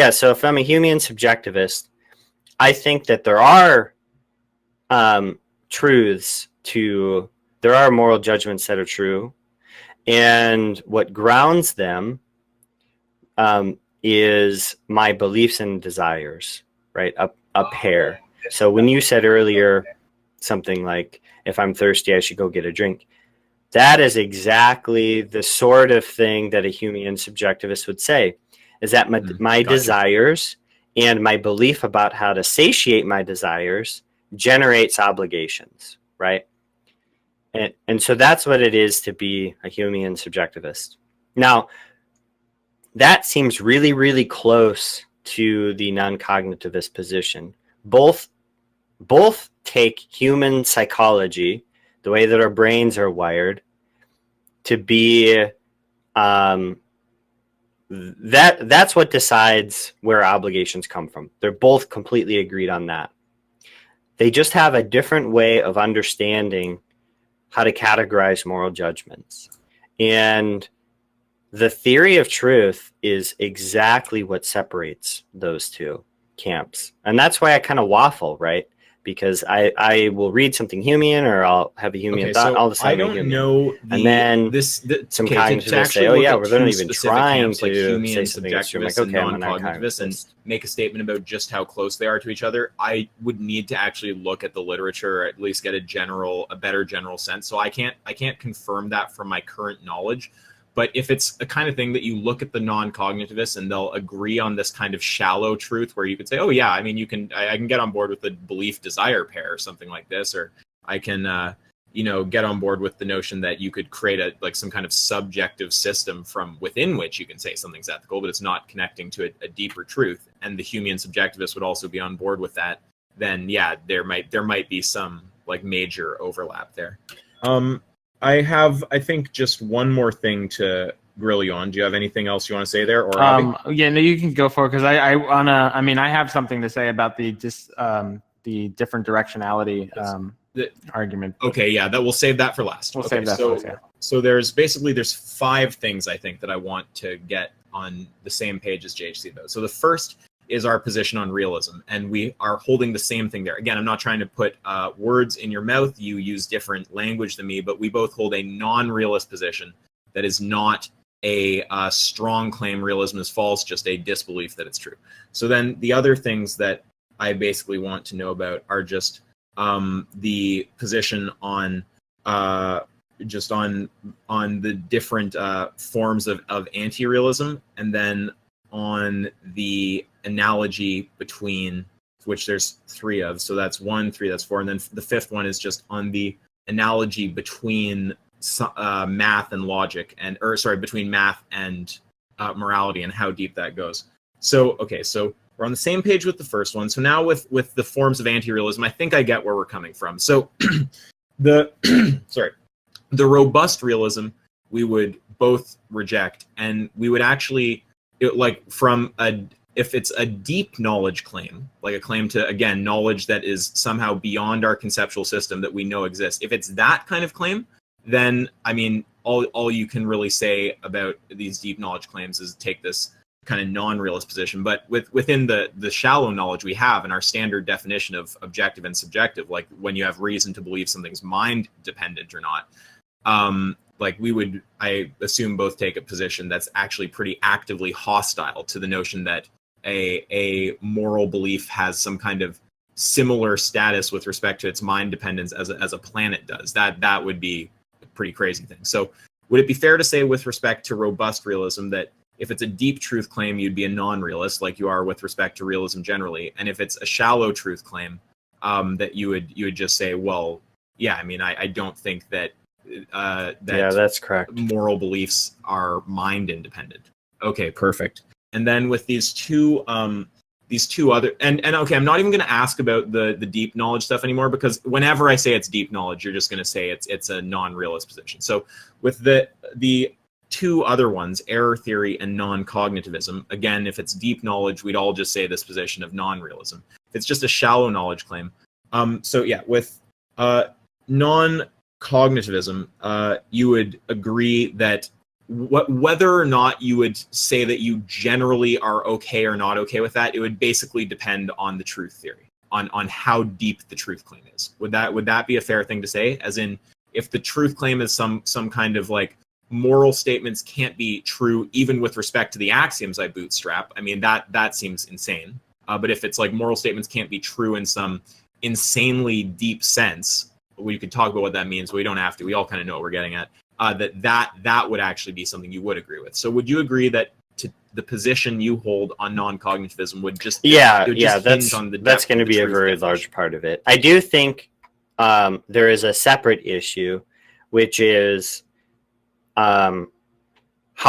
So if I'm a Humean subjectivist, I think that there are truths to, there are moral judgments that are true, and what grounds them is my beliefs and desires, right? A pair. So when you said earlier something like, if I'm thirsty, I should go get a drink, that is exactly the sort of thing that a Humean subjectivist would say, is that my desires and my belief about how to satiate my desires generates obligations, right? And so that's what it is to be a Humean subjectivist. Now, that seems really, really close to the non-cognitivist position. Both take human psychology, the way that our brains are wired, to be that's what decides where obligations come from. They're both completely agreed on that. They just have a different way of understanding how to categorize moral judgments. And the theory of truth is exactly what separates those two camps. And that's why I kind of waffle, right? Because I will read something Humean, or I'll have a Humean thought, all of a sudden I don't know and then some cognitivists say, oh yeah, we're not even trying to say something that's true. I'm like, okay, I'm a non-cognitivists, and make a statement about just how close they are to each other. I would need to actually look at the literature, or at least get a better general sense. So I can't confirm that from my current knowledge. But if it's a kind of thing that you look at the non-cognitivists and they'll agree on this kind of shallow truth where you could say, oh yeah, I mean, I can get on board with the belief desire pair or something like this, or I can, get on board with the notion that you could create some kind of subjective system from within which you can say something's ethical, but it's not connecting to a deeper truth. And the Humean subjectivist would also be on board with that. Then yeah, there might be some like major overlap there. I have, I think, just one more thing to grill you on. Do you have anything else you want to say there? Or yeah, no, you can go for it, because I have something to say about the different directionality argument. Okay, yeah, we'll save that for last. We'll save that for last, yeah. So there's 5 things I think that I want to get on the same page as JHC though. So the first is our position on realism, and we are holding the same thing there. Again, I'm not trying to put words in your mouth. You use different language than me, but we both hold a non-realist position that is not a strong claim realism is false, just a disbelief that it's true. So then the other things that I basically want to know about are just the position on the different forms of anti-realism, and then on the analogy between, which there's 3 of. So that's 1, 3, that's 4. And then the 5th one is just on the analogy between math and logic, between math and morality, and how deep that goes. So, okay, so we're on the same page with the first one. So now with the forms of anti-realism, I think I get where we're coming from. So the robust realism we would both reject, and we would actually, if it's a deep knowledge claim, like a claim to, again, knowledge that is somehow beyond our conceptual system that we know exists, if it's that kind of claim, then, I mean, all you can really say about these deep knowledge claims is take this kind of non-realist position. But within the shallow knowledge we have in our standard definition of objective and subjective, like when you have reason to believe something's mind dependent or not, I assume, both take a position that's actually pretty actively hostile to the notion that a moral belief has some kind of similar status with respect to its mind dependence as a planet does. That would be a pretty crazy thing. So would it be fair to say, with respect to robust realism, that if it's a deep truth claim, you'd be a non-realist, like you are with respect to realism generally, and if it's a shallow truth claim, that you would just say, well, yeah, I mean, I don't think that yeah, that's correct, moral beliefs are mind independent. Okay, perfect. And then with these two other, and okay, I'm not even going to ask about the deep knowledge stuff anymore, because whenever I say it's deep knowledge, you're just going to say it's a non-realist position. So with the 2 other ones, error theory and non-cognitivism, again, if it's deep knowledge, we'd all just say this position of non-realism. If it's just a shallow knowledge claim, so yeah, with non-cognitivism, you would agree that whether or not you would say that you generally are okay or not okay with that, it would basically depend on the truth theory, on how deep the truth claim is. Would that be a fair thing to say? As in, if the truth claim is some kind of like moral statements can't be true even with respect to the axioms I bootstrap, I mean, that seems insane. But if it's like moral statements can't be true in some insanely deep sense, we could talk about what that means, but we don't have to. We all kind of know what we're getting at. That would actually be something you would agree with. So would you agree that the position you hold on non-cognitivism would just that's going to be a very large part of it. I do think there is a separate issue, which is how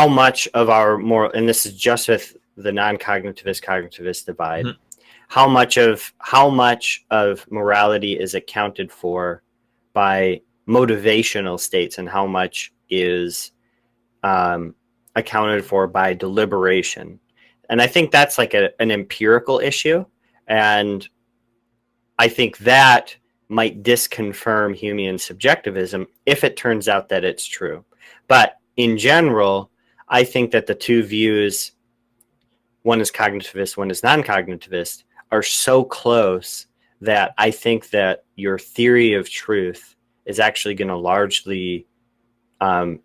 much of our moral, and this is just with the non-cognitivist divide, how much of morality is accounted for by motivational states, and how much is accounted for by deliberation. And I think that's like an empirical issue. And I think that might disconfirm Humean subjectivism if it turns out that it's true. But in general, I think that the two views, one is cognitivist, one is non-cognitivist, are so close that I think that your theory of truth is actually going to largely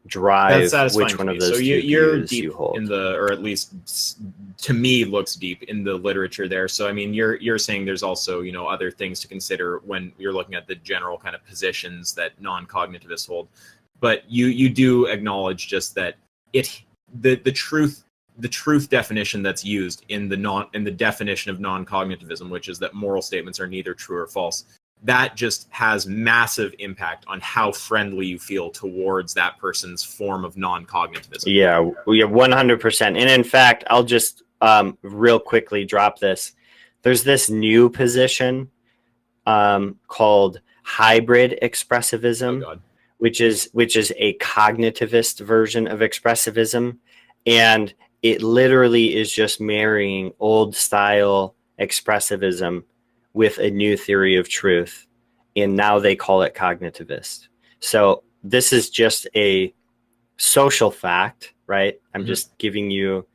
drive which one of those two views you hold. In the, or at least to me looks deep in the literature there. So I mean, you're saying there's also, you know, other things to consider when you're looking at the general kind of positions that non-cognitivists hold. But you do acknowledge just that the truth definition that's used in the definition of non-cognitivism, which is that moral statements are neither true or false, that just has massive impact on how friendly you feel towards that person's form of non-cognitivism. Yeah, 100%. And in fact, I'll just real quickly drop this. There's this new position called hybrid expressivism, which is a cognitivist version of expressivism. And it literally is just marrying old style expressivism with a new theory of truth, and now they call it cognitivist. So this is just a social fact, right? I'm just giving you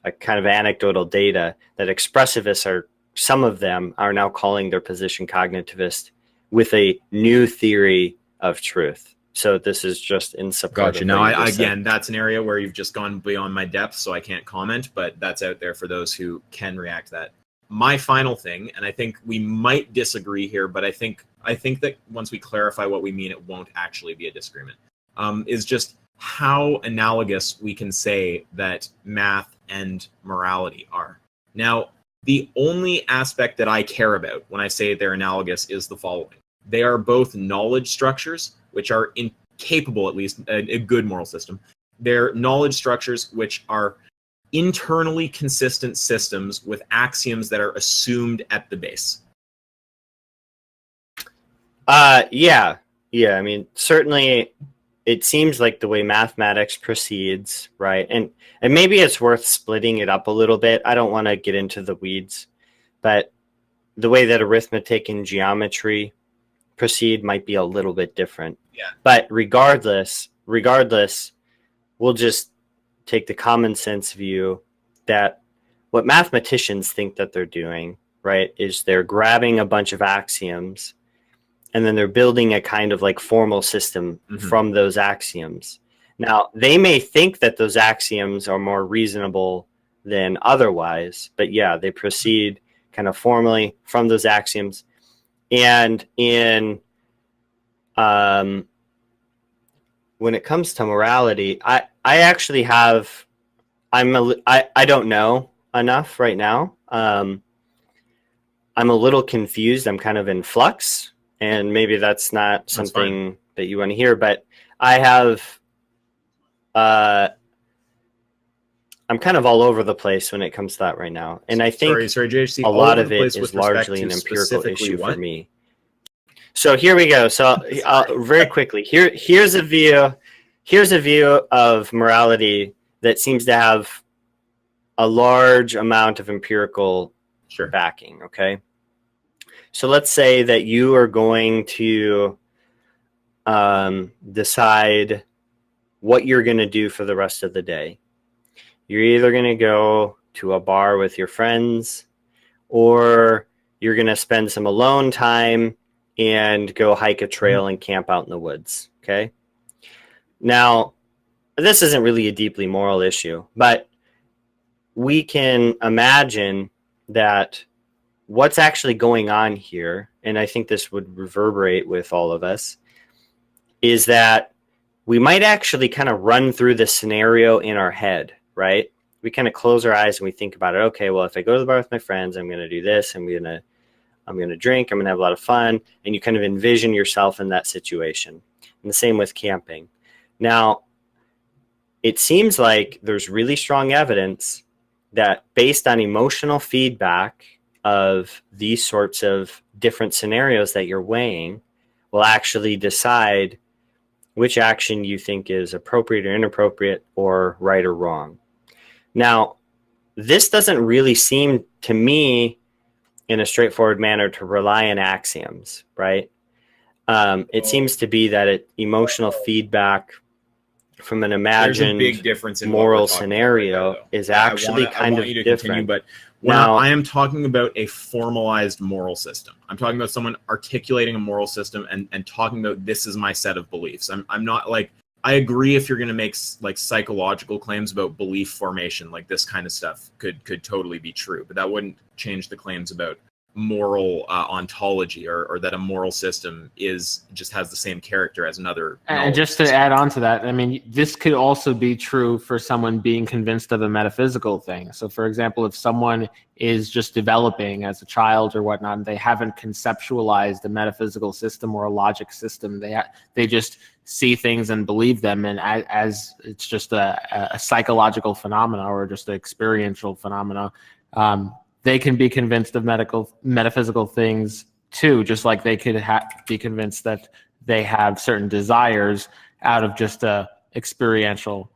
a kind of anecdotal data that expressivists some of them are now calling their position cognitivist with a new theory of truth. So this is just in support. Gotcha. Now, again, that's an area where you've just gone beyond my depth, so I can't comment, but that's out there for those who can react to that. My final thing, and I think we might disagree here, but I think that once we clarify what we mean, it won't actually be a disagreement, is just how analogous we can say that math and morality are. Now, the only aspect that I care about when I say they're analogous is the following. They are both knowledge structures, which are incapable, at least a good moral system. They're knowledge structures which are internally consistent systems with axioms that are assumed at the base. Yeah. I mean, certainly it seems like the way mathematics proceeds, right? And maybe it's worth splitting it up a little bit. I don't want to get into the weeds, but the way that arithmetic and geometry proceed might be a little bit different. Yeah. But regardless, we'll just take the common sense view that what mathematicians think that they're doing, right, is they're grabbing a bunch of axioms and then they're building a kind of like formal system from those axioms. Now, they may think that those axioms are more reasonable than otherwise, but yeah, they proceed kind of formally from those axioms. And in when it comes to morality, I actually have, I don't know enough right now. I'm a little confused. I'm kind of in flux, and maybe that's not something that you want to hear, but I have, I'm kind of all over the place when it comes to that right now. And I think JHC, a lot of it is largely an empirical issue for me. So here we go. So very quickly, here's a view of morality that seems to have a large amount of empirical backing. Okay. So let's say that you are going to decide what you're going to do for the rest of the day. You're either going to go to a bar with your friends, or you're going to spend some alone time and go hike a trail and camp out in the woods. Okay. Now, this isn't really a deeply moral issue, but we can imagine that what's actually going on here, and I think this would reverberate with all of us, is that we might actually kind of run through the scenario in our head, right? We kind of close our eyes and we think about it. Okay, well, if I go to the bar with my friends, I'm going to do this. I'm going to drink. I'm going to have a lot of fun. And you kind of envision yourself in that situation. And the same with camping. Now, it seems like there's really strong evidence that based on emotional feedback of these sorts of different scenarios that you're weighing will actually decide which action you think is appropriate or inappropriate or right or wrong. Now, this doesn't really seem to me in a straightforward manner to rely on axioms, right? It seems to be that emotional feedback from an imagined There's a big difference in moral what we're talking scenario about right is there, actually I want you to different. continue, but when Now, I am talking about a formalized moral system, I'm talking about someone articulating a moral system and talking about this is my set of beliefs. I'm not like, I agree if you're going to make like psychological claims about belief formation, like this kind of stuff could totally be true, but that wouldn't change the claims about moral ontology or that a moral system just has the same character as another. And just to add on to that, I mean, this could also be true for someone being convinced of a metaphysical thing. So, for example, if someone is just developing as a child or whatnot, and they haven't conceptualized a metaphysical system or a logic system, they just see things and believe them, and as it's just a psychological phenomena or just an experiential phenomena. They can be convinced of metaphysical things too, just like they could be convinced that they have certain desires out of just a experiential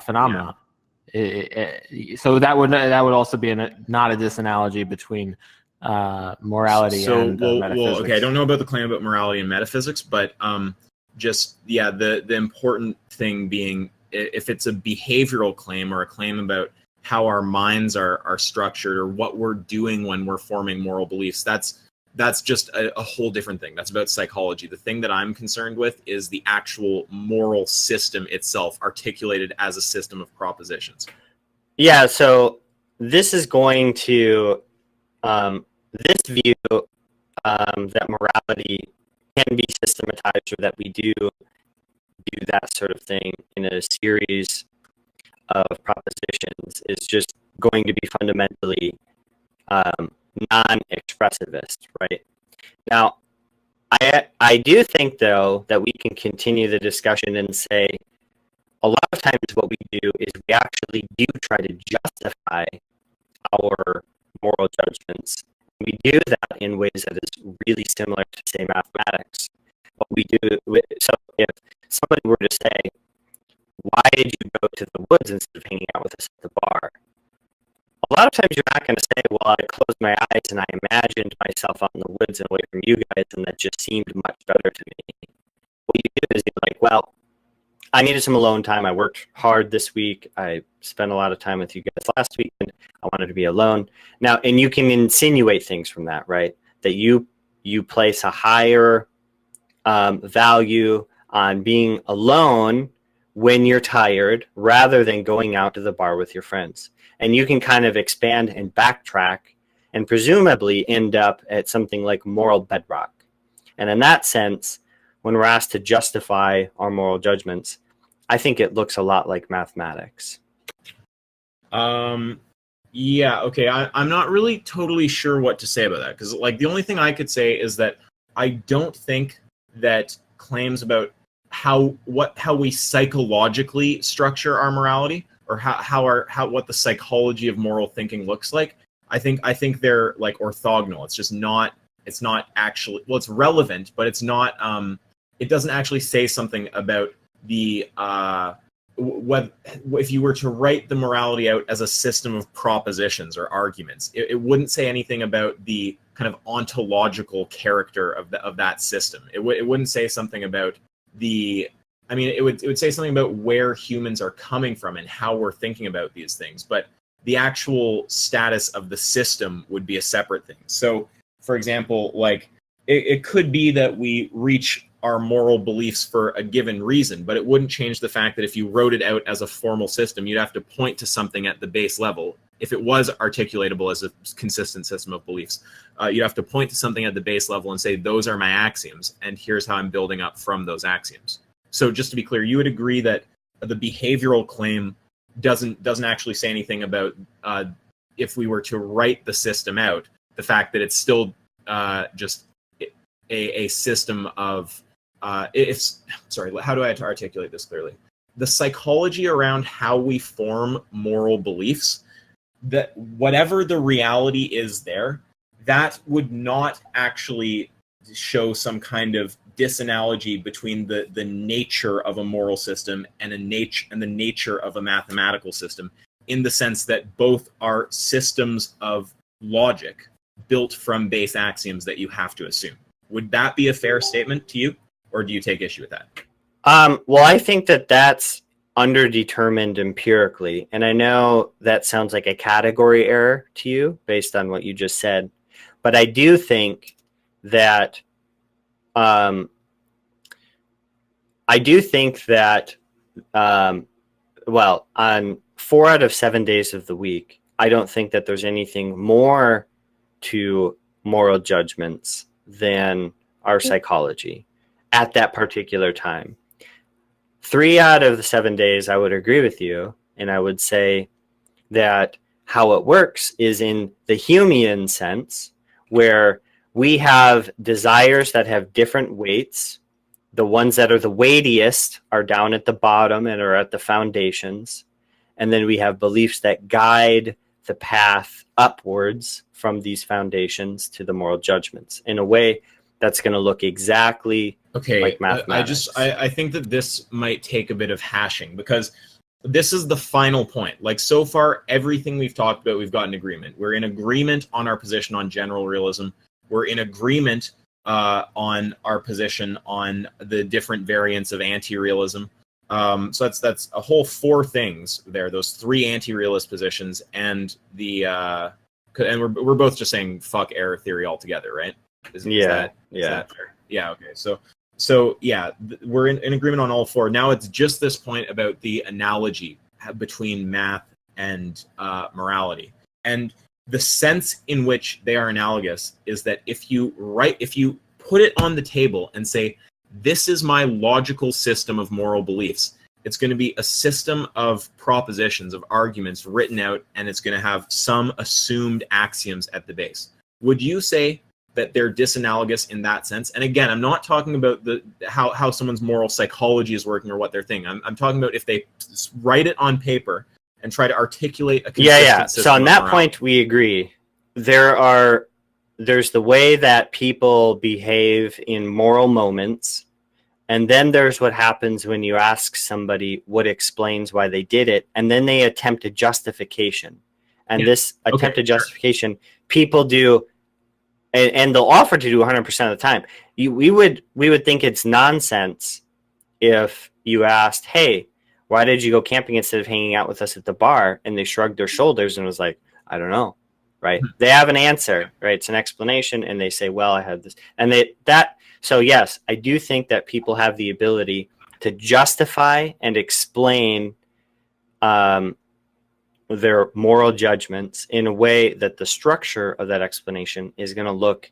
phenomena. So that would also be not a disanalogy between morality and metaphysics. Okay, I don't know about the claim about morality and metaphysics, but the important thing being, if it's a behavioral claim or a claim about how our minds are structured or what we're doing when we're forming moral beliefs, that's just a whole different thing. That's about psychology. The thing that I'm concerned with is the actual moral system itself, articulated as a system of propositions. Yeah, so this is going to, this view that morality can be systematized, or that we do that sort of thing in a series of propositions, is just going to be fundamentally non-expressivist, right? Now, I do think, though, that we can continue the discussion and say a lot of times what we do is we actually do try to justify our moral judgments. We do that in ways that is really similar to, say, mathematics. What we do, so if somebody were to say, why did you go to the woods instead of hanging out with us at the bar? A lot of times you're not going to say, well, I closed my eyes and I imagined myself out in the woods and away from you guys, and that just seemed much better to me. What you do is you're like, well, I needed some alone time. I worked hard this week. I spent a lot of time with you guys last week, and I wanted to be alone. Now, and you can insinuate things from that, right? That you place a higher value on being alone when you're tired rather than going out to the bar with your friends. And you can kind of expand and backtrack and presumably end up at something like moral bedrock. And in that sense, when we're asked to justify our moral judgments, I think it looks a lot like mathematics. Yeah, okay. I'm not really totally sure what to say about that, because like the only thing I could say is that I don't think that claims about how we psychologically structure our morality, or what the psychology of moral thinking looks like, I think they're like orthogonal. It's not actually, well, it's relevant, but it's not it doesn't actually say something about the if you were to write the morality out as a system of propositions or arguments, it wouldn't say anything about the kind of ontological character of that system. It wouldn't say something about it would say something about where humans are coming from and how we're thinking about these things, but the actual status of the system would be a separate thing. So, for example, like it could be that we reach our moral beliefs for a given reason, but it wouldn't change the fact that if you wrote it out as a formal system, you'd have to point to something at the base level. If it was articulatable as a consistent system of beliefs, you'd have to point to something at the base level and say, those are my axioms, and here's how I'm building up from those axioms. So just to be clear, you would agree that the behavioral claim doesn't actually say anything about if we were to write the system out, the fact that it's still just a system of how do I articulate this clearly? The psychology around how we form moral beliefs, that whatever the reality is there, that would not actually show some kind of disanalogy between the nature of a moral system and the nature of a mathematical system, in the sense that both are systems of logic built from base axioms that you have to assume. Would that be a fair statement to you, or do you take issue with that? Well, I think that that's underdetermined empirically, and I know that sounds like a category error to you based on what you just said, but I do think that well, on 4 out of 7 days of the week, I don't think that there's anything more to moral judgments than our psychology at that particular time. 3 out of the 7 days, I would agree with you, and I would say that how it works is in the Humean sense, where we have desires that have different weights. The ones that are the weightiest are down at the bottom and are at the foundations. And then we have beliefs that guide the path upwards from these foundations to the moral judgments in a way that's going to look exactly like mathematics. I think that this might take a bit of hashing, because this is the final point. Like, so far, everything we've talked about, we've got an agreement. We're in agreement on our position on general realism. We're in agreement on our position on the different variants of anti-realism. So that's a whole 4 things there. Those 3 anti-realist positions, and and we're both just saying fuck error theory altogether, right? Is that fair? Yeah. Okay. So yeah, we're in agreement on all 4. Now it's just this point about the analogy between math and morality, and the sense in which they are analogous is that if you put it on the table and say, this is my logical system of moral beliefs, it's going to be a system of propositions, of arguments written out, and it's going to have some assumed axioms at the base. Would you say that they're disanalogous in that sense? And again, I'm not talking about how someone's moral psychology is working or what they're thinking. I'm talking about if they write it on paper and try to articulate a consistent system. So on that morality. point, we agree. There's the way that people behave in moral moments, and then there's what happens when you ask somebody what explains why they did it, and then they attempt a justification. And this attempted justification, people do, and they'll offer to do 100% of the time. We would think it's nonsense if you asked, hey, why did you go camping instead of hanging out with us at the bar? And they shrugged their shoulders and was like, I don't know, right? They have an answer, right? It's an explanation, and they say, well, I had this. And so yes, I do think that people have the ability to justify and explain their moral judgments in a way that the structure of that explanation is going to look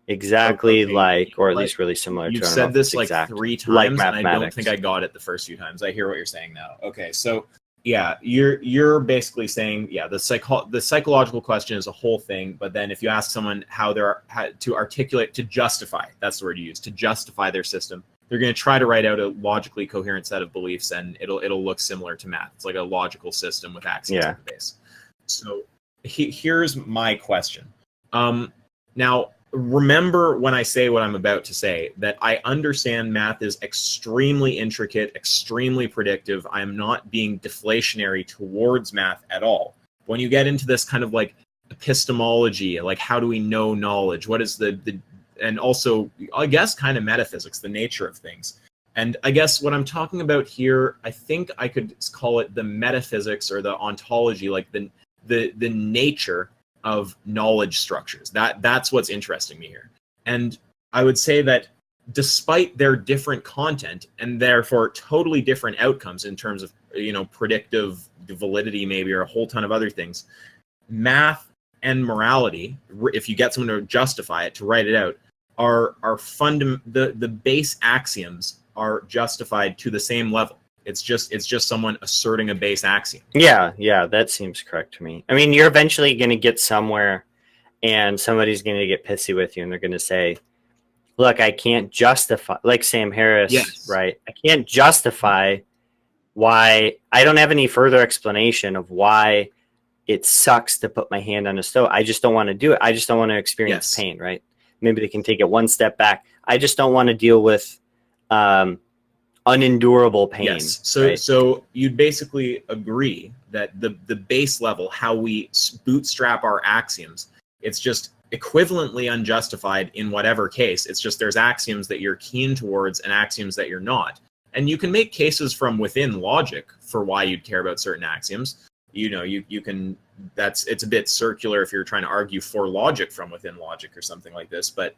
exactly like, or at least really similar to. You've said this like 3 times, like and I don't think I got it the first few times. I hear what you're saying now. Okay, so yeah, you're basically saying, yeah, the psychological question is a whole thing, but then if you ask someone how to articulate, to justify, that's the word you use, to justify their system, they're going to try to write out a logically coherent set of beliefs, and it'll look similar to math. It's like a logical system with axioms at the base. So here's my question. Now, remember when I say what I'm about to say, that I understand math is extremely intricate, extremely predictive. I'm not being deflationary towards math at all. When you get into this kind of like epistemology, like how do we know knowledge? What is and also, I guess, kind of metaphysics, the nature of things. And I guess what I'm talking about here, I think I could call it the metaphysics or the ontology, like the nature of knowledge structures. That's what's interesting me here. And I would say that despite their different content and therefore totally different outcomes in terms of, predictive validity maybe, or a whole ton of other things, math and morality, if you get someone to justify it, to write it out, are the base axioms are justified to the same level. It's just someone asserting a base axiom. Yeah, that seems correct to me. I mean, you're eventually going to get somewhere, and somebody's going to get pissy with you, and they're going to say, look, I can't justify, like Sam Harris, yes, right? I can't justify why, I don't have any further explanation of why it sucks to put my hand on a stove. I just don't want to do it. I just don't want to experience pain, right? maybe they can take it one step back. I just don't want to deal with unendurable pain. Yes. So you'd basically agree that the base level, how we bootstrap our axioms, it's just equivalently unjustified in whatever case. It's just there's axioms that you're keen towards and axioms that you're not. And you can make cases from within logic for why you'd care about certain axioms. You know, you can, it's a bit circular if you're trying to argue for logic from within logic or something like this. But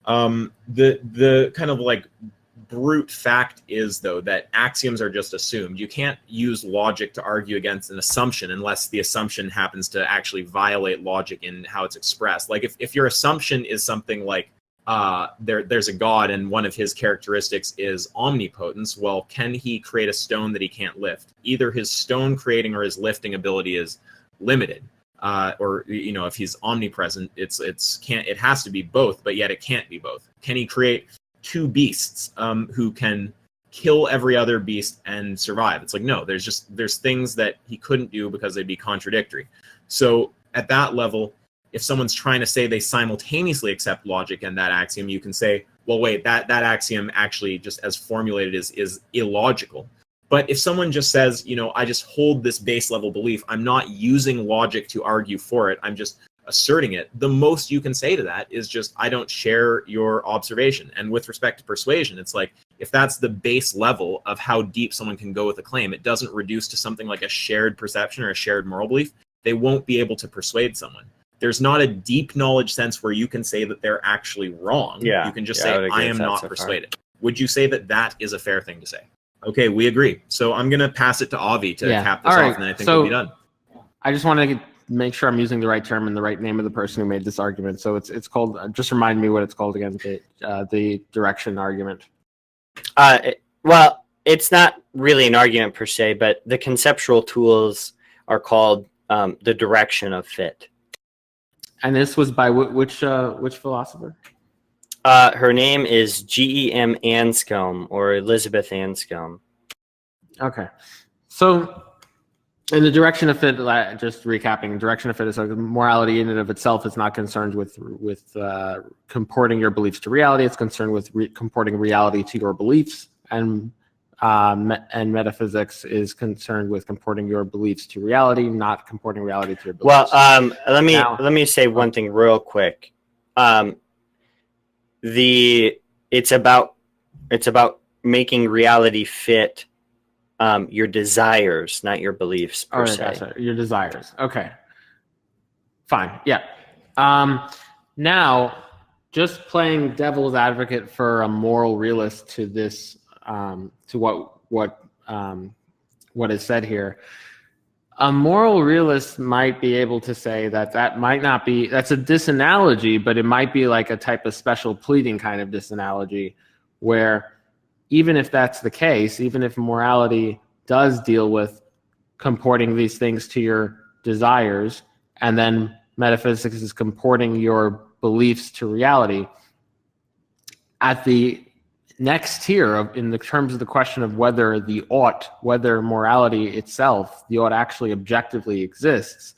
the kind of like brute fact is, though, that axioms are just assumed. You can't use logic to argue against an assumption unless the assumption happens to actually violate logic in how it's expressed. Like if your assumption is something like there's a god and one of his characteristics is omnipotence, well, can he create a stone that he can't lift? Either his stone creating or his lifting ability is limited. Or, you know, if he's omnipresent, it has to be both, but yet it can't be both. Can he create two beasts who can kill every other beast and survive? It's like, no, there's things that he couldn't do because they'd be contradictory. So at that level, if someone's trying to say they simultaneously accept logic and that axiom, you can say, well, wait, that axiom actually just as formulated is illogical. But if someone just says, you know, I just hold this base level belief, I'm not using logic to argue for it, I'm just asserting it, the most you can say to that is just, I don't share your observation. And with respect to persuasion, it's like, if that's the base level of how deep someone can go with a claim, it doesn't reduce to something like a shared perception or a shared moral belief, they won't be able to persuade someone. There's not a deep knowledge sense where you can say that they're actually wrong. Yeah, you can just say, I am not persuaded. Would you say that that is a fair thing to say? Okay, we agree. So I'm going to pass it to Avi to cap this off, and then I think we'll be done. I just want to make sure I'm using the right term and the right name of the person who made this argument. So it's called, just remind me what it's called again, the direction argument. Well, it's not really an argument per se, but the conceptual tools are called the direction of fit. And this was by which philosopher? Her name is G.E.M. Anscombe, or Elizabeth Anscombe. Okay. So in the direction of fit, just recapping, direction of fit is morality in and of itself is not concerned with comporting your beliefs to reality. It's concerned with comporting reality to your beliefs, and metaphysics is concerned with comporting your beliefs to reality, not comporting reality to your beliefs. Well, let me say one thing real quick. It's about making reality fit your desires, not your beliefs per se. Gotcha. Your desires. Okay. Fine. Yeah. Now, just playing devil's advocate for a moral realist to this, to what is said here. A moral realist might be able to say that might not be, that's a disanalogy, but it might be like a type of special pleading kind of disanalogy, where even if that's the case, even if morality does deal with comporting these things to your desires, and then metaphysics is comporting your beliefs to reality, at the next tier in the terms of the question of whether morality itself, the ought actually objectively exists,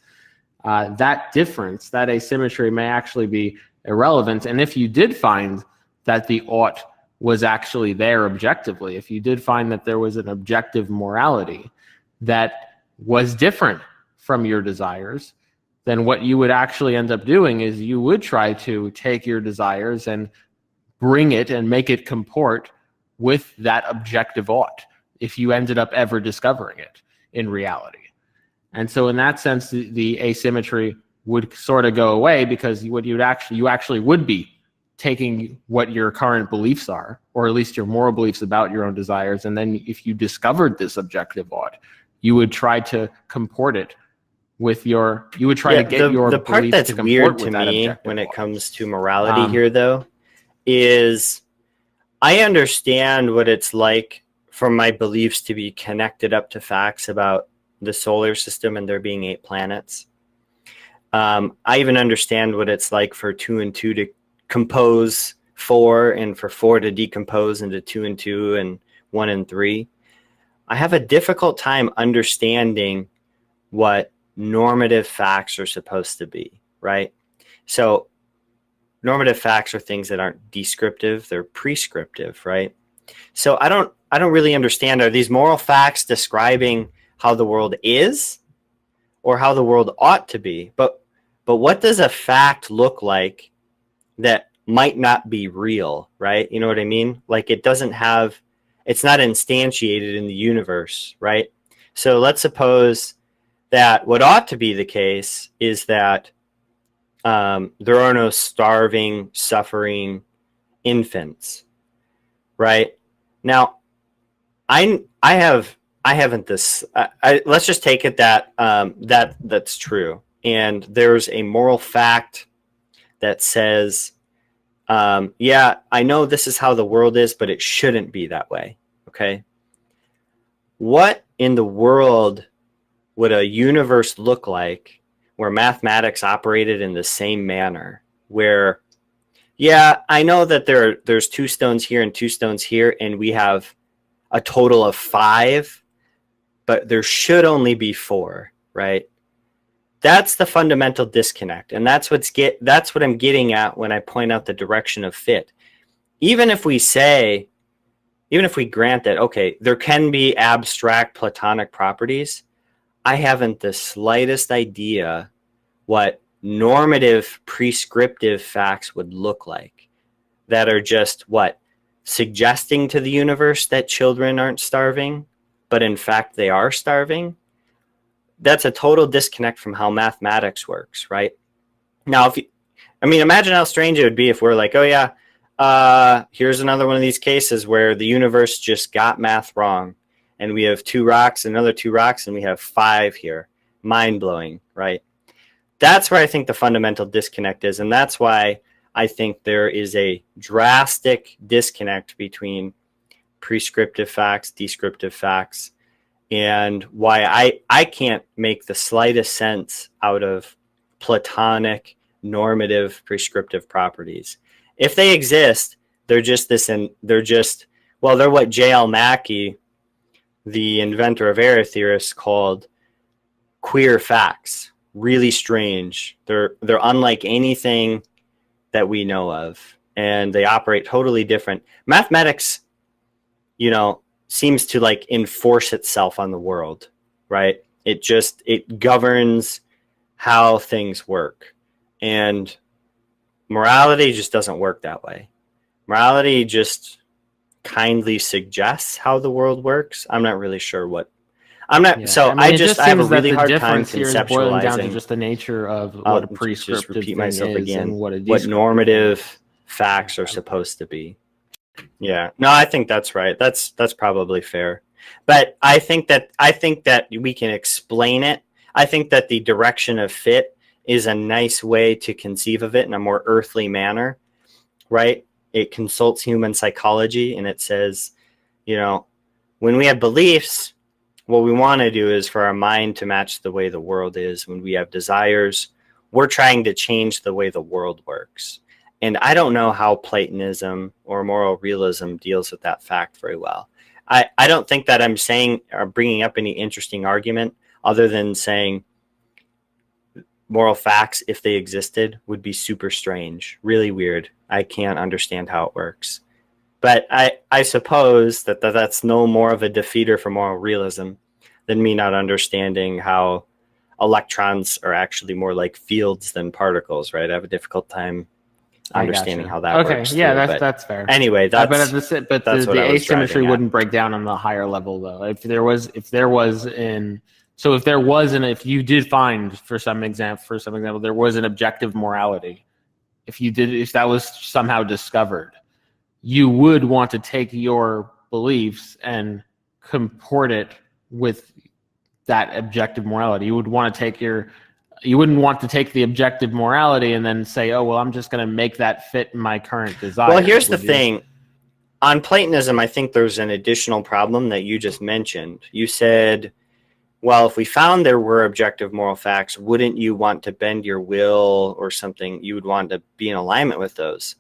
that difference, that asymmetry may actually be irrelevant. And if you did find that the ought was actually there objectively, if you did find that there was an objective morality that was different from your desires, then what you would actually end up doing is you would try to take your desires and bring it and make it comport with that objective ought, if you ended up ever discovering it in reality. And so in that sense, the asymmetry would sort of go away, because you actually would be taking what your current beliefs are, or at least your moral beliefs about your own desires, and then if you discovered this objective ought, you would try to comport it with to get your the part beliefs that's to comport weird with to that me objective when it ought. comes to morality here, though, is I understand what it's like for my beliefs to be connected up to facts about the solar system and there being 8 planets. I even understand what it's like for 2 and 2 to compose 4, and for 4 to decompose into 2 and 2 and 1 and 3. I have a difficult time understanding what normative facts are supposed to be, right? So normative facts are things that aren't descriptive, they're prescriptive, right? So I don't really understand, are these moral facts describing how the world is or how the world ought to be? But what does a fact look like that might not be real, right? You know what I mean? Like it's not instantiated in the universe, right? So let's suppose that what ought to be the case is that there are no starving, suffering infants, right? Now, let's just take it that that's true, and there's a moral fact that says, yeah, I know this is how the world is, but it shouldn't be that way. Okay, what in the world would a universe look like where mathematics operated in the same manner? Where, yeah, I know that there's 2 stones here and 2 stones here, and we have a total of 5, but there should only be 4, right? That's the fundamental disconnect, and that's what I'm getting at when I point out the direction of fit. Even if we grant that, okay, there can be abstract Platonic properties, I haven't the slightest idea what normative prescriptive facts would look like that are just suggesting to the universe that children aren't starving, but in fact they are starving. That's a total disconnect from how mathematics works, right? Now, imagine how strange it would be if we're like, oh yeah, here's another one of these cases where the universe just got math wrong, and we have 2 rocks, another 2 rocks, and we have 5 here. Mind-blowing, right? That's where I think the fundamental disconnect is, and that's why I think there is a drastic disconnect between prescriptive facts, descriptive facts, and why I can't make the slightest sense out of Platonic normative prescriptive properties. If they exist, they're what J.L. Mackie, the inventor of error theorists, called queer facts. Really strange. They're unlike anything that we know of, and they operate totally different. Mathematics, seems to enforce itself on the world, right? It governs how things work, and morality just doesn't work that way. Morality just kindly suggests how the world works. I'm not really sure what. I'm not. Yeah. So I have a really hard time conceptualizing down to just the nature of what a prescriptive thing is and what normative facts are supposed to be. Yeah, no, I think that's right. That's probably fair. But I think that we can explain it. I think that the direction of fit is a nice way to conceive of it in a more earthly manner, right? It consults human psychology, and it says, when we have beliefs, what we want to do is for our mind to match the way the world is. When we have desires, we're trying to change the way the world works. And I don't know how Platonism or moral realism deals with that fact very well. I don't think that I'm saying or bringing up any interesting argument other than saying moral facts, if they existed, would be super strange, really weird. I can't understand how it works. But I suppose that that's no more of a defeater for moral realism than me not understanding how electrons are actually more like fields than particles, right? I have a difficult time understanding how that works. Okay, yeah, that's fair. Anyway, but the asymmetry wouldn't break down on the higher level, though. If you did find for some example there was an objective morality, if that was somehow discovered, you would want to take your beliefs and comport it with that objective morality. You wouldn't want to take the objective morality and then say, oh, well, I'm just going to make that fit my current desire. Well, here's the thing. On Platonism, I think there's an additional problem that you just mentioned. You said, well, if we found there were objective moral facts, wouldn't you want to bend your will or something? You would want to be in alignment with those.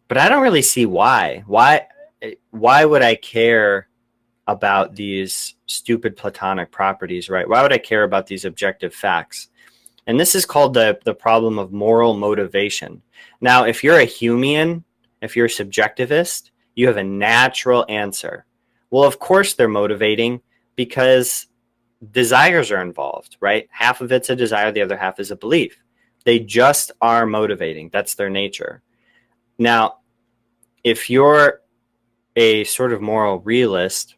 But I don't really see why. Why would I care about these stupid Platonic properties, right? Why would I care about these objective facts? And this is called the problem of moral motivation. Now, if you're a Humean, if you're a subjectivist, you have a natural answer. Well, of course they're motivating because desires are involved, right? Half of it's a desire, the other half is a belief. They just are motivating. That's their nature. Now, if you're a sort of moral realist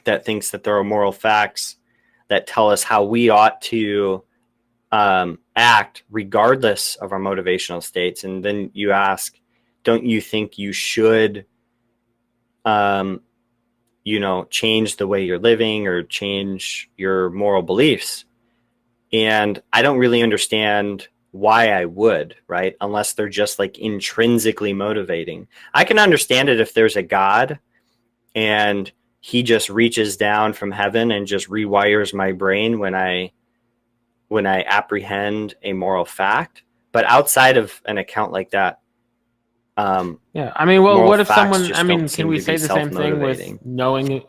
that thinks that there are moral facts that tell us how we ought to act regardless of our motivational states, and then you ask, don't you think you should change the way you're living or change your moral beliefs? And I don't really understand why I would, right? Unless they're just like intrinsically motivating. I can understand it if there's a God and he just reaches down from heaven and just rewires my brain when I apprehend a moral fact. But outside of an account like that, yeah, I mean, well, what if facts someone, just I mean, don't can seem we to say be the same thing with self-motivating. knowing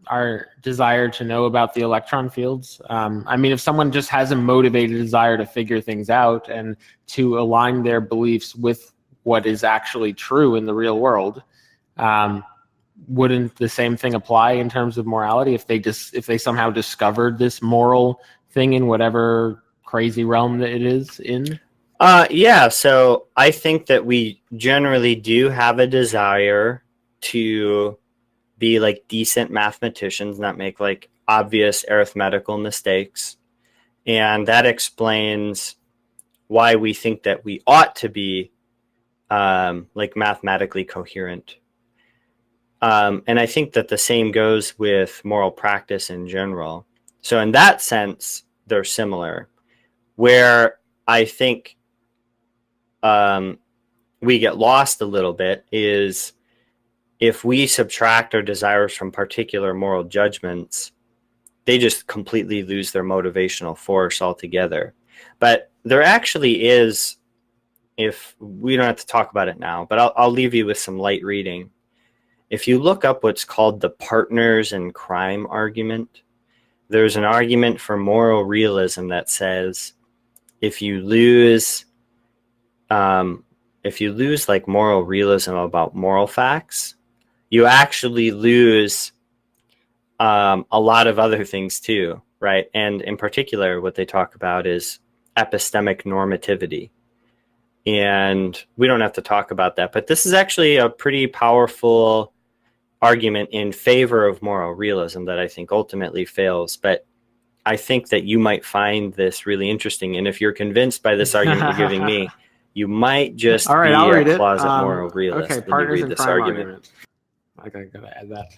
our desire to know about the electron fields? I mean, if someone just has a motivated desire to figure things out and to align their beliefs with what is actually true in the real world, wouldn't the same thing apply in terms of morality if they somehow discovered this moral thing in whatever crazy realm that it is in? Yeah, so I think that we generally do have a desire to be like decent mathematicians, not make like obvious arithmetical mistakes. And that explains why we think that we ought to be like mathematically coherent. And I think that the same goes with moral practice in general. So in that sense, they're similar. Where I think we get lost a little bit is if we subtract our desires from particular moral judgments, they just completely lose their motivational force altogether. But there actually is, if we don't have to talk about it now, but I'll leave you with some light reading. If you look up what's called the partners in crime argument, there's an argument for moral realism that says if you lose like moral realism about moral facts, you actually lose a lot of other things too, right? And in particular, what they talk about is epistemic normativity. And we don't have to talk about that, but this is actually a pretty powerful argument in favor of moral realism that I think ultimately fails. But I think that you might find this really interesting. And if you're convinced by this argument you're giving me, you might just All right, be I'll read a it. closet moral realist Okay, when you partners read in this crime argument. I gotta add that.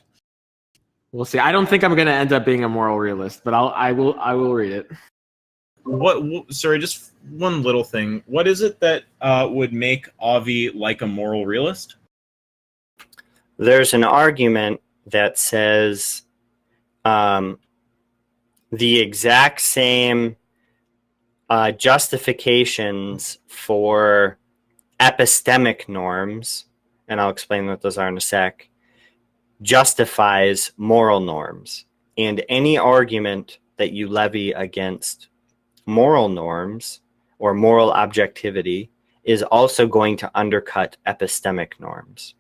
We'll see. I don't think I'm gonna end up being a moral realist, but I will read it. Sorry, just one little thing. What is it that would make Avi like a moral realist? There's an argument that says the exact same justifications for epistemic norms, and I'll explain what those are in a sec, justifies moral norms. And any argument that you levy against moral norms or moral objectivity is also going to undercut epistemic norms.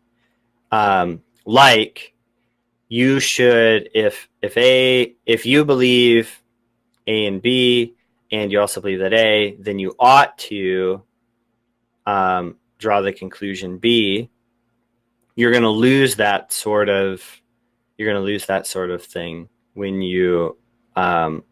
Like you should, if you believe A and B and you also believe that A, then you ought to draw the conclusion B. You're going to lose that sort of thing when you the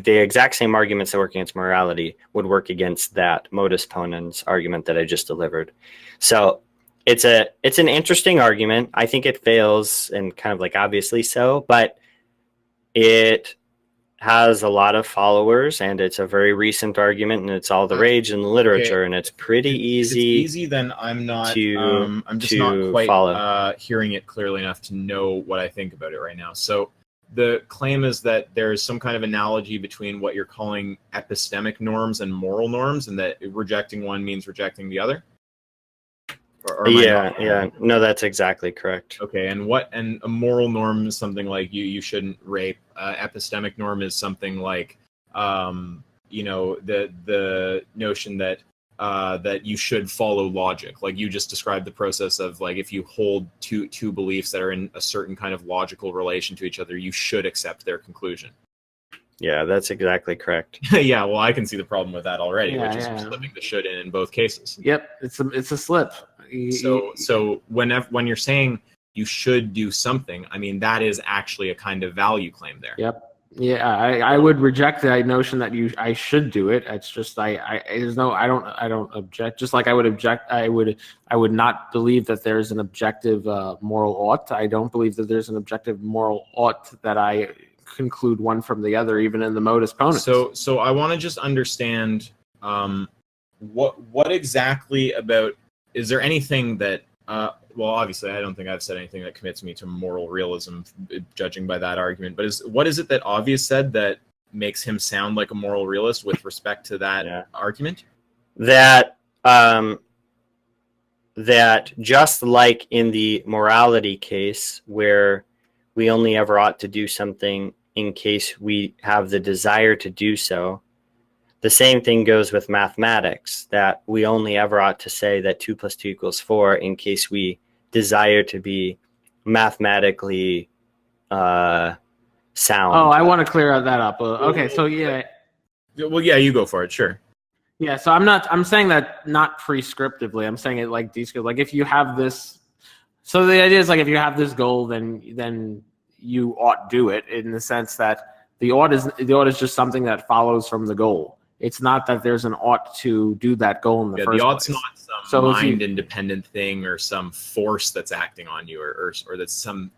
exact same arguments that work against morality would work against that modus ponens argument that I just delivered. So it's an interesting argument. I think it fails, and kind of like obviously so, but it has a lot of followers, and it's a very recent argument, and it's all the rage in the literature, and it's pretty easy. It's easy, then I'm not. To, I'm just to not quite follow. Hearing it clearly enough to know what I think about it right now. So the claim is that there's some kind of analogy between what you're calling epistemic norms and moral norms, and that rejecting one means rejecting the other. Or yeah. No, that's exactly correct. Okay, and a moral norm is something like you shouldn't rape. Epistemic norm is something like the notion that that you should follow logic. Like you just described the process of like if you hold two beliefs that are in a certain kind of logical relation to each other, you should accept their conclusion. Yeah, that's exactly correct. Yeah, well, I can see the problem with that already, Yeah, which is slipping the should in both cases. Yep, it's a slip. So when you're saying you should do something, I mean that is actually a kind of value claim there. Yep. Yeah, I would reject the notion that I should do it. It's just I don't object. Just like I would object, I would not believe that there's an objective moral ought. I don't believe that there's an objective moral ought that I conclude one from the other, even in the modus ponens. So I want to just understand what exactly about, is there anything that well, obviously I don't think I've said anything that commits me to moral realism, judging by that argument, but what is it that Obvious said that makes him sound like a moral realist with respect to that argument? That that just like in the morality case where we only ever ought to do something in case we have the desire to do so, the same thing goes with mathematics, that we only ever ought to say that 2 + 2 = 4 in case we desire to be mathematically sound. Oh, I want to clear that up. Okay, so yeah. Well, yeah, you go for it, sure. Yeah, so I'm saying that not prescriptively. I'm saying it like descriptively. Like if you have this, so the idea is like if you have this goal, then you ought do it, in the sense that the ought is just something that follows from the goal. It's not that there's an ought to do that goal in the first place. The ought's not some mind-independent thing or some force that's acting on you, or that's some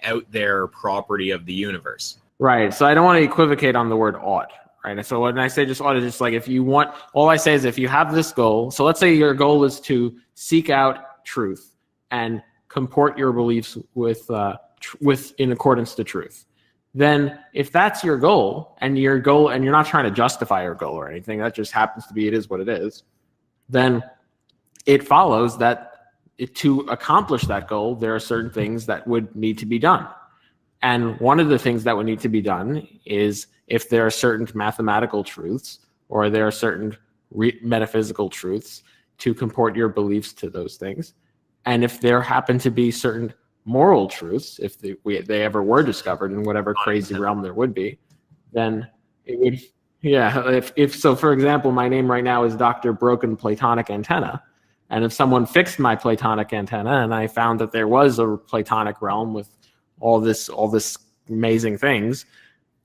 out there property of the universe. Right. So I don't want to equivocate on the word ought. Right. So when I say just ought, it's just like if you want, all I say is if you have this goal. So let's say your goal is to seek out truth and comport your beliefs with in accordance to truth. Then if that's your goal and you're not trying to justify your goal or anything, that just happens to be, it is what it is, then it follows that to accomplish that goal, there are certain things that would need to be done. And one of the things that would need to be done is if there are certain mathematical truths or there are certain metaphysical truths, to comport your beliefs to those things. And if there happen to be certain moral truths, if they ever were discovered in whatever crazy realm there would be, then it would, yeah. If so, for example, my name right now is Dr. Broken Platonic Antenna, and if someone fixed my Platonic antenna and I found that there was a Platonic realm with all this amazing things,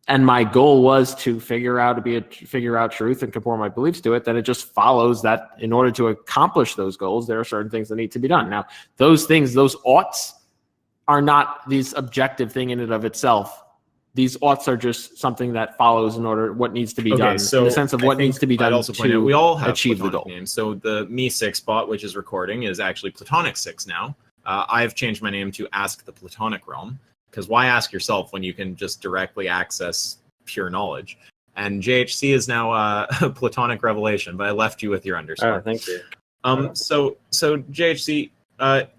and my goal was to figure out truth and comport my beliefs to it, then it just follows that in order to accomplish those goals, there are certain things that need to be done. Now, those things, those oughts, are not these objective thing in and of itself. These oughts are just something that follows in order what needs to be done, so in the sense of what needs to be done to we all have achieve the Platonic goal. names. So the Me6 bot, which is recording, is actually Platonic 6 now. I've changed my name to Ask the Platonic Realm, because why ask yourself when you can just directly access pure knowledge? And JHC is now Platonic Revelation, but I left you with your underscore. Oh, thank you. So JHC,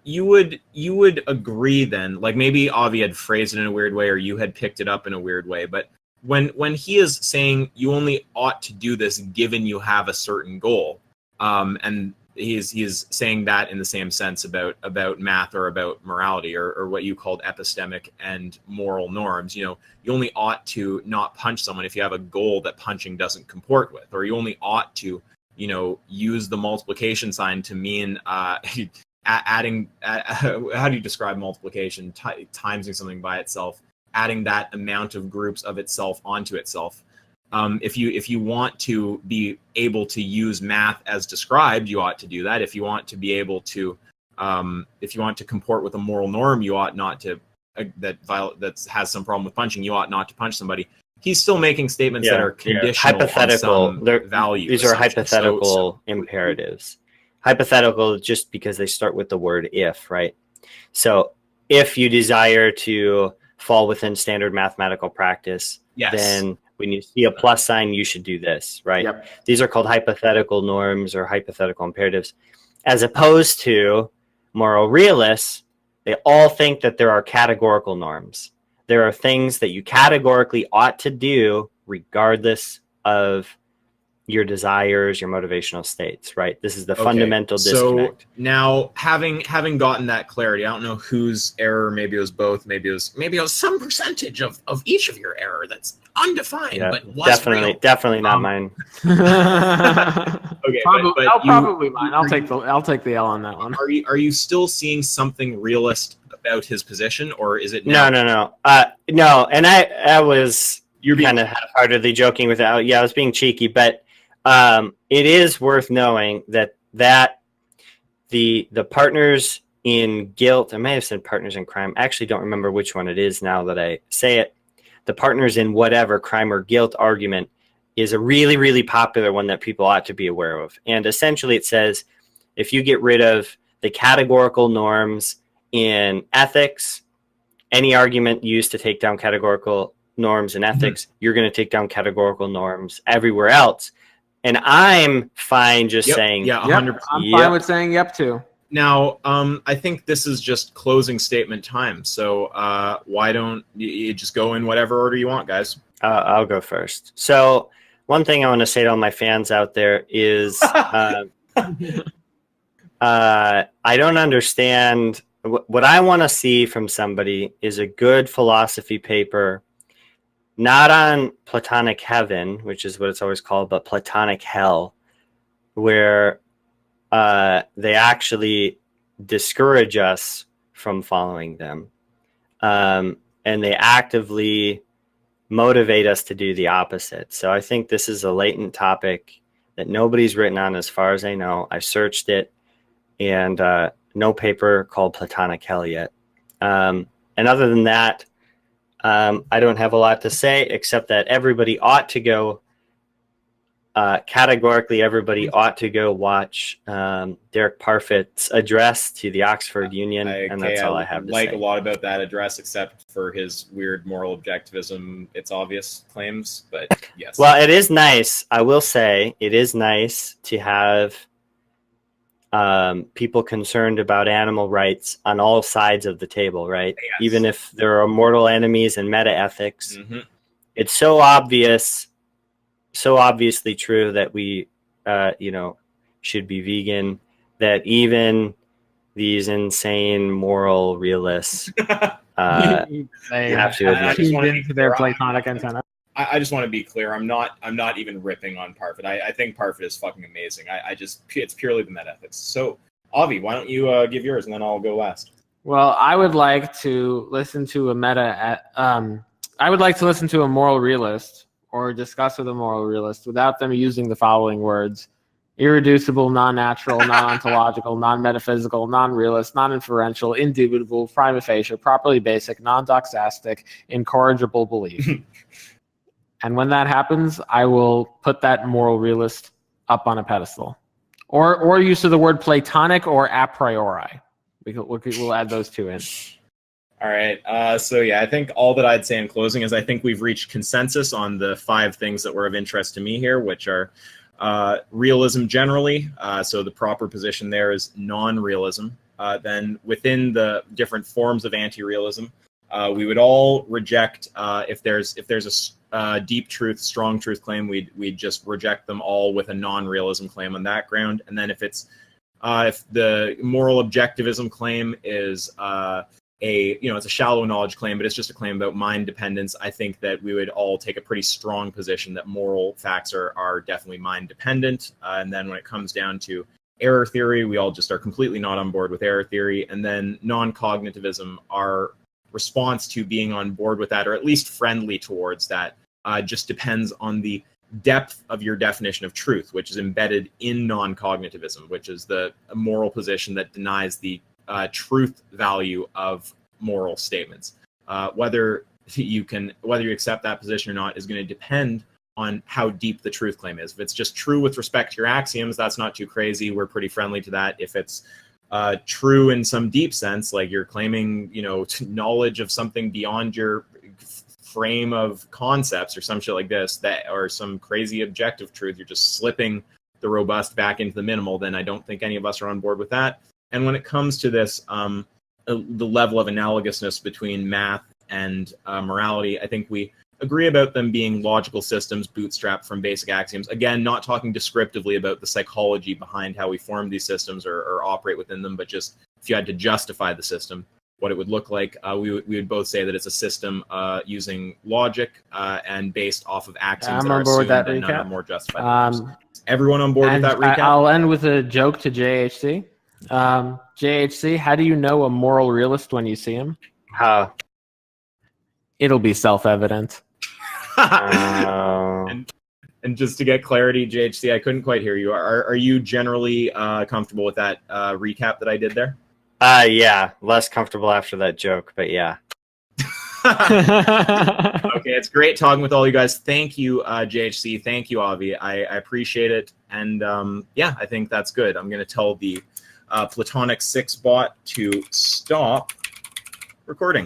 you would agree then, like maybe Avi had phrased it in a weird way or you had picked it up in a weird way, but when he is saying you only ought to do this given you have a certain goal, and he's saying that in the same sense about math or about morality or what you called epistemic and moral norms. You only ought to not punch someone if you have a goal that punching doesn't comport with, or you only ought to use the multiplication sign to mean adding, how do you describe multiplication? Timesing something by itself, adding that amount of groups of itself onto itself. If you want to be able to use math as described, you ought to do that. If you want to be able to, if you want to comport with a moral norm, you ought not to. That has some problem with punching, you ought not to punch somebody. He's still making statements that are conditional, hypothetical on some value. These are hypothetical imperatives. Hypothetical just because they start with the word if, right? So if you desire to fall within standard mathematical practice, then when you see a plus sign, you should do this, right? Yep. These are called hypothetical norms or hypothetical imperatives, as opposed to moral realists. They all think that there are categorical norms. There are things that you categorically ought to do regardless of your desires, your motivational states, right? This is the Okay, fundamental disconnect. So now, having gotten that clarity, I don't know whose error. Maybe it was both. Maybe it was some percentage of each of your error that's undefined, Yeah, but was definitely, real. definitely not mine. Okay, Probably mine. I'll take the L on that one. Are you still seeing something realist about his position, or is it now? No. No, and I was You're being kind of half-heartedly joking with that. Yeah, I was being cheeky, but it is worth knowing that the partners in guilt, I may have said partners in crime. I actually don't remember which one it is now that I say it. The partners in whatever crime or guilt argument is a really, really popular one that people ought to be aware of. And essentially it says, if you get rid of the categorical norms in ethics, any argument used to take down categorical norms in ethics, you're going to take down categorical norms everywhere else. And I'm fine just saying, yeah, 100%. I'm fine with saying yep too. Now, I think this is just closing statement time. So why don't you just go in whatever order you want, guys? I'll go first. So one thing I want to say to all my fans out there is I don't understand. What I want to see from somebody is a good philosophy paper, not on Platonic heaven, which is what it's always called, but Platonic hell, where they actually discourage us from following them. And they actively motivate us to do the opposite. So I think this is a latent topic that nobody's written on as far as I know. I searched it, and no paper called Platonic hell yet. And other than that, I don't have a lot to say except that everybody ought to go, categorically, everybody ought to go watch Derek Parfit's address to the Oxford Union, and that's all I have to say. A lot about that address, except for his weird moral objectivism, it's obvious claims, but yes. Well, it is nice. I will say it is nice to have people concerned about animal rights on all sides of the table, right? Yes. Even if there are mortal enemies and meta ethics, it's so obvious, so obviously true that we, should be vegan, that even these insane moral realists have to admit. Tuned into their Platonic antenna. I just want to be clear. I'm not even ripping on Parfit. I think Parfit is fucking amazing. It's purely the meta ethics. So, Avi, why don't you give yours and then I'll go last. Well, I would like to listen to a moral realist or discuss with a moral realist without them using the following words: irreducible, non-natural, non-ontological, non-metaphysical, non-realist, non-inferential, indubitable, prima facie, properly basic, non-doxastic, incorrigible belief. And when that happens, I will put that moral realist up on a pedestal. Or use of the word Platonic or a priori. We'll add those two in. All right. So yeah, I think all that I'd say in closing is I think we've reached consensus on the 5 things that were of interest to me here, which are realism generally. So the proper position there is non-realism. Then within the different forms of anti-realism, we would all reject if there's a deep truth, strong truth claim, we'd just reject them all with a non-realism claim on that ground. And then if the moral objectivism claim is it's a shallow knowledge claim, but it's just a claim about mind dependence, I think that we would all take a pretty strong position that moral facts are definitely mind dependent. And then when it comes down to error theory, we all just are completely not on board with error theory. And then non-cognitivism, our response to being on board with that, or at least friendly towards that, just depends on the depth of your definition of truth, which is embedded in non-cognitivism, which is the moral position that denies the truth value of moral statements. Whether you accept that position or not is going to depend on how deep the truth claim is. If it's just true with respect to your axioms, that's not too crazy. We're pretty friendly to that. If it's true in some deep sense, like you're claiming, knowledge of something beyond your frame of concepts or some shit like this, or some crazy objective truth, you're just slipping the robust back into the minimal, then I don't think any of us are on board with that. And when it comes to this, the level of analogousness between math and morality, I think we agree about them being logical systems bootstrapped from basic axioms. Again, not talking descriptively about the psychology behind how we form these systems or operate within them, but just if you had to justify the system, what it would look like. We would both say that it's a system using logic and based off of axioms I'm that are on board with assumed that and none are recap. more justified than others. Everyone on board with And that recap? I'll end with a joke to JHC. JHC, how do you know a moral realist when you see him? How? It'll be self-evident. And just to get clarity, JHC, I couldn't quite hear you. Are you generally comfortable with that recap that I did there? Yeah, less comfortable after that joke, but yeah. Okay, it's great talking with all you guys. Thank you, JHC. Thank you, Avi. I appreciate it. And yeah, I think that's good. I'm going to tell the Platonic 6 bot to stop recording.